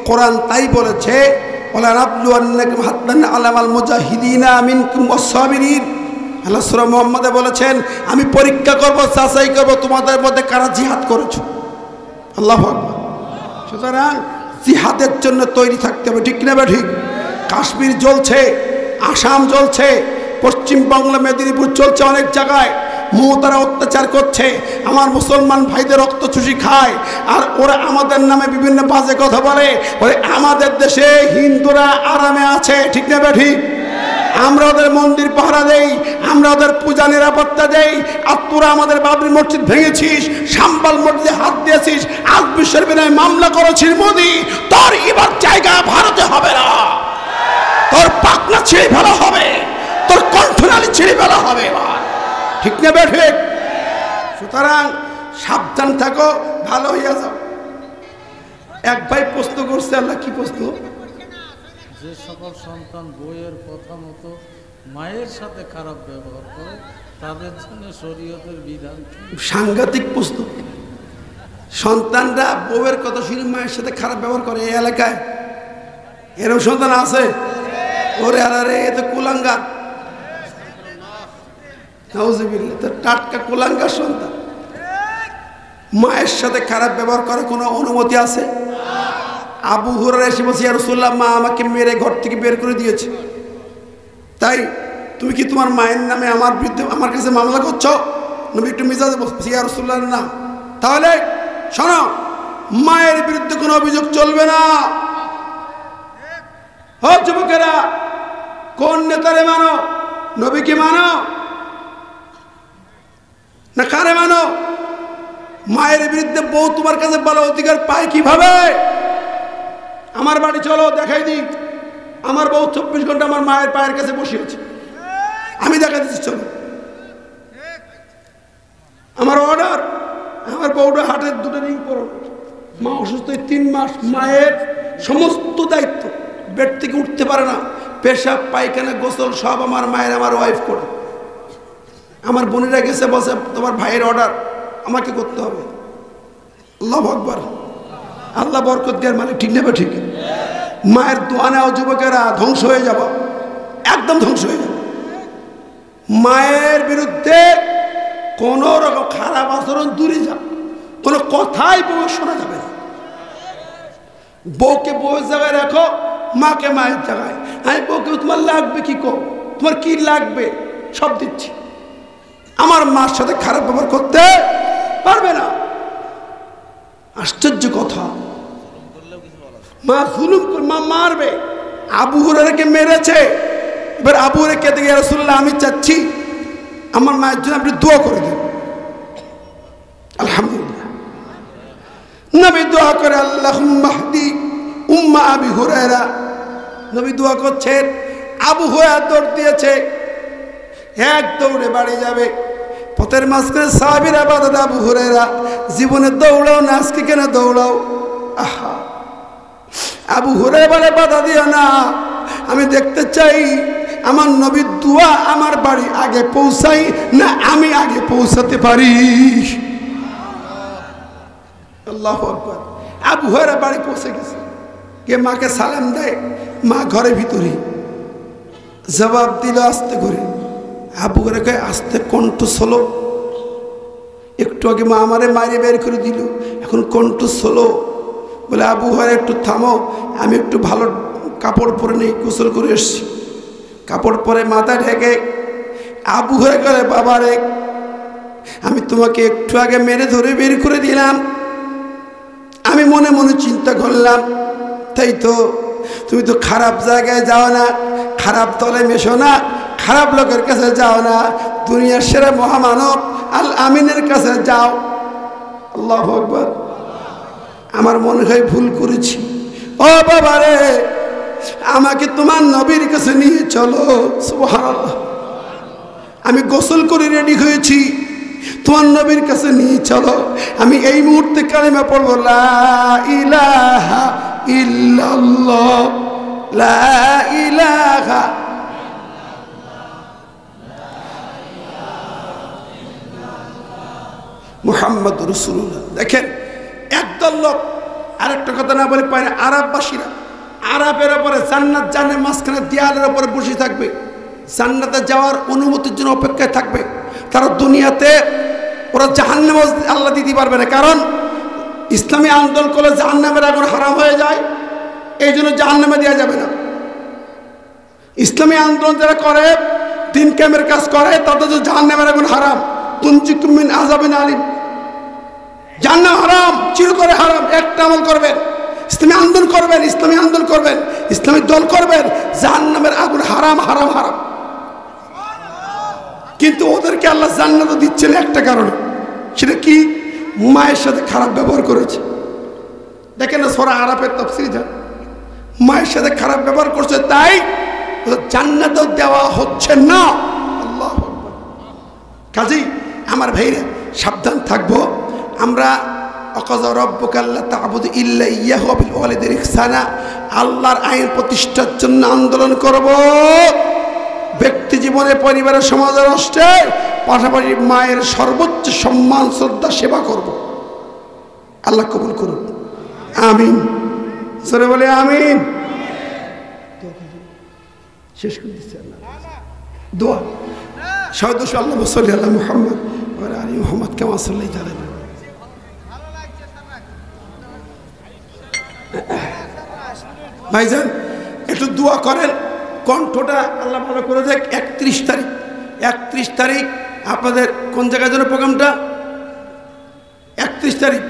কোরআন তাই বলেছে, ওয়ালা নাবলুয়ান্নাকুম হাত্তান আলামাল মুজাহিদিনা মিনকুম ওয়াস-সাবিরিন। আল্লাহ সূরা মুহাম্মদে বলেছেন, আমি পরীক্ষা করব, যাচাই করব তোমাদের মধ্যে কারা জিহাদ করেছো। আল্লাহু আকবার। সুতরাং জিহাদের জন্য তৈরি থাকতে হবে। ঠিক না বে ঠিক? কাশ্মীর জ্বলছে, আসাম জ্বলছে, পশ্চিমবঙ্গ মেদিনীপুর চলছে, অনেক জায়গায় মমতারা অত্যাচার করছে, আমার মুসলমান ভাইদের রক্ত চুষি খায়, আর ওরা আমাদের নামে বিভিন্ন বাজে কথা বলে। আমাদের দেশে হিন্দুরা আরামে আছে। ঠিক না বে ঠিক? আমরা ওদের মন্দির পাহারা দেই, আমরা ওদের পূজা নিরাপত্তা দেই, আর তোরা আমাদের বাবরি মসজিদ ভেঙেছিস, শাম্বাল মসজিদে হাত দিয়েছিস, আজ বিশ্বের বিনায় মামলা করেছিস। মোদি, তোর এবার জায়গা ভারতে হবে না, তোর পাকনা ছিঁড়ে ফেলা হবে, তোর কণ্ঠনালী ছিঁড়ে ফেলা হবে। ঠিক না বে ঠিক? সুতরাং সাবধান থাকো, ভালো হইয়া যাও। এক ভাই প্রশ্ন করছে, আল্লাহ কি প্রশ্ন? যে সকল সন্তান বইয়ের কথা মতো মায়ের সাথে খারাপ ব্যবহার করে তাদের জন্য শরীয়তের বিধান। সাংঘাতিক প্রশ্ন। সন্তানরা বউয়ের কথা শুনে মায়ের সাথে খারাপ ব্যবহার করে এই এলাকায়? এরকম সন্তান আছে? ওরে আরে, এ তো কুলাঙ্গার, নাউজুবিল্লাহ, তো টাটকা কুলাঙ্গার সন্তান। মায়ের সাথে খারাপ ব্যবহার করার কোনো অনুমতি আছে? আবু হুরায়রা এসে বলছে, ইয়া রাসূলুল্লাহ, মা আমাকে মেরে ঘর থেকে বের করে দিয়েছে, তাই তুমি কি তোমার মায়ের নামে আমার বিরুদ্ধে আমার কাছে মামলা করছো? নবী একটু মিজাজে বলছে, ইয়া রাসূলুল্লাহ না। তাহলে শোনো, মায়ের বিরুদ্ধে কোনো অভিযোগ চলবে না। ও যুবকেরা, কোন নেতারে মানো? নবীকে মানো না কারে মানো? মায়ের বিরুদ্ধে বউ তোমার কাছে বলার অধিকার পায় কিভাবে? আমার বাড়ি চলো, দেখাই দিই। আমার বউ 24 ঘন্টা আমার মায়ের পায়ের কাছে বসে আছে, আমি দেখা দিচ্ছি, চলো। আমার অর্ডার, আমার বউটা হাটের 2টা রিং পরো, মা অসুস্থ, 3 মাস, মায়ের সমস্ত দায়িত্ব, বেড থেকে উঠতে পারে না, পেশাব পায়খানা গোসল সব আমার মায়ের, আমার ওয়াইফ করে। আমার বোনেরা গেছে, বসে তোমার ভাইয়ের অর্ডার আমাকে করতে হবে। আল্লাহু আকবার। আল্লাহ বরকত দেওয়ার মানে। ঠিক নেবে ঠিক? মায়ের দোয়া নেওয়া যুবকেরা, ধ্বংস হয়ে যাব, একদম ধ্বংস হয়ে যাব। মায়ের বিরুদ্ধে কোন রকম খারাপ আচরণ দূরে যাও, কোনো কথাই বউ শোনা যাবে না। বউকে বউয়ের জায়গায় রাখো, মাকে মায়ের জায়গায়। আমি বউকে তোমার লাগবে কি কো, তোমার কি লাগবে সব দিচ্ছি। আমার মার সাথে খারাপ ব্যবহার করতে পারবে না। আশ্চর্য কথা, মা জুলুম করে, মা মারবে। আবু হুরায়রাকে মেরেছে, এবার আবু হুরায়রা কে থেকে, ইয়া রাসূলুল্লাহ, আমি চাচ্ছি আমার মায়ের জন্য আপনি দোয়া করে দিন। আলহামদুলিল্লাহ, নবী দোয়া করে, আল্লাহুম্মা হদি উম্মা আবি হুরায়রা। নবী দোয়া করছেন, আবু হুরায়রা দৌড় দিয়েছে, এক দৌড়ে বাড়ি যাবে। পথের মাঝখানে সাহাবীরা বাধা দেয়, আবু হুরায়রা জীবনে দৌড়াও না, আজকে কেন দৌড়াও? আহা, আবু হুরায়রা বাধা দিও না, আমি দেখতে চাই আমার নবীর দোয়া আমার বাড়ি আগে পৌঁছাই না আমি আগে পৌঁছাতে পারি। আল্লাহু আকবার। আবু হুরায়রা বাড়ি পৌঁছে গেছে, গিয়ে মাকে সালাম দেয়। মা ঘরের ভিতরে জবাব দিল আস্তে করে। আবু হুরায়রা কয় আস্তে, কণ্ঠ স্লো। একটু আগে মা আমারে মাইরে বের করে দিল, এখন কণ্ঠ স্লো। বলে আবু হুরায়রা একটু থামো, আমি একটু ভালো কাপড় পরে নেই, গোসল করে এসছি। কাপড় পরে মাথা ঢেকে আবু হুরায়রা করে, বাবা রে আমি তোমাকে একটু আগে মেরে ধরে বের করে দিলাম। আমি মনে মনে চিন্তা করলাম, তাই তো তুমি তো খারাপ জায়গায় যাও না, খারাপ দলে মেশো না, খারাপ লোকের কাছে যাও না, দুনিয়ার সেরা মহামানব আল আমিনের কাছে যাও। আল্লাহু আকবার। আমার মনে হয় ভুল করেছি। ও বাবা রে, আমাকে তোমার নবীর কাছে নিয়ে চলো। সুবহানাল্লাহ। আমি গোসল করে রেডি হয়েছি, তোমার নবীর কাছে নিয়ে চলো। আমি এই মুহূর্তে কালিমা পড়বো, লা ইলাহা ইল্লাল্লাহ, লা ইলাহা। মুহাম্মদ রাসূলুল্লাহ। দেখেন একদল লোক, আরেকটা কথা না বলে পারে, আরববাসীরা আরবের ওপরে জান্নাত জানের মাঝখানে দেয়ালের ওপরে বসে থাকবে, জান্নাতে যাওয়ার অনুমতির জন্য অপেক্ষায় থাকবে। তারা দুনিয়াতে ওরা জাহান্নামে আল্লাহ দিতে পারবে না, কারণ ইসলামী আন্দোলন করলে জাহান্নামের আগুন হারাম হয়ে যায়, এই জন্য জাহান্নামে দেওয়া যাবে না। ইসলামী আন্দোলন যারা করে, দিন কায়েমের কাজ করে, তাদের জন্য জাহান্নামের আগুন হারাম। তুনজিকুম মিন আযাবিন আলিম, জাহান্নাম হারাম, চিরতরে হারাম। একটা আমল করবেন, ইসলামী আন্দোলন করবেন, ইসলামী আন্দোলন করবেন, ইসলামী দল করবেন, জাহান্নামের আগুন হারাম হারাম হারাম। কিন্তু ওদেরকে আল্লাহ জান্নাত দিচ্ছেন একটা কারণে, সেটা কি? মায়ের সাথে খারাপ ব্যবহার করেছে। দেখেন না সূরা আরাফের তাফসীর যা, মায়ের সাথে খারাপ ব্যবহার করছে, তাই জান্নাত দেওয়া হচ্ছে না। আল্লাহু আকবার। কাজেই আমার ভাইরা সাবধান থাকবো আমরা। ওয়াকাযা রাব্বুকা আল্লা তা'বুদু ইল্লা ইয়্যাহু ওয়া বিল ওয়ালিদাইনি ইহসানা, আল্লাহর আইন প্রতিষ্ঠার জন্য আন্দোলন করব। ব্যক্তি জীবনে, পরিবারের, সমাজের রাষ্ট্রে, পাশাপাশি মায়ের সর্বোচ্চ সম্মান শ্রদ্ধা সেবা করব। আল্লাহ কবুল করুন, আমিন। সরে বলে আমিন। শেষ করে দিচ্ছি আল্লাহ দোয়া। সদস্য আল্লাহ সাল্লি আলা মুহাম্মদ ওয়া আলা আলি মুহাম্মদ কামা সাল্লাইতা আলা। ভাইজান একটু দোয়া করেন, কণ্ঠটা আল্লাহ ভালো করে দেখ। 31 তারিখ আপনাদের কোন জায়গায় যেন প্রোগ্রামটা? 31 তারিখ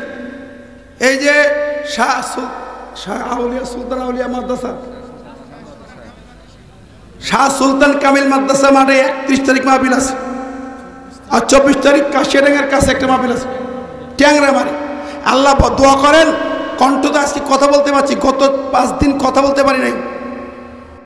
এই যে শাহ আউলিয়া সুলতান আউলিয়া মাদ্রাসা, শাহ সুলতান কামিল মাদ্রাসা মাঠে 31 তারিখ মাহফিল আছে। আর 24 তারিখ কাশিয়াডাঙ্গার কাছে একটা মাহফিল আছে, ট্যাংরা মারি। আল্লাহ দোয়া করেন, কণ্ঠটা আজকে কথা বলতে পারছি, গত 5 দিন কথা বলতে পারি নাই।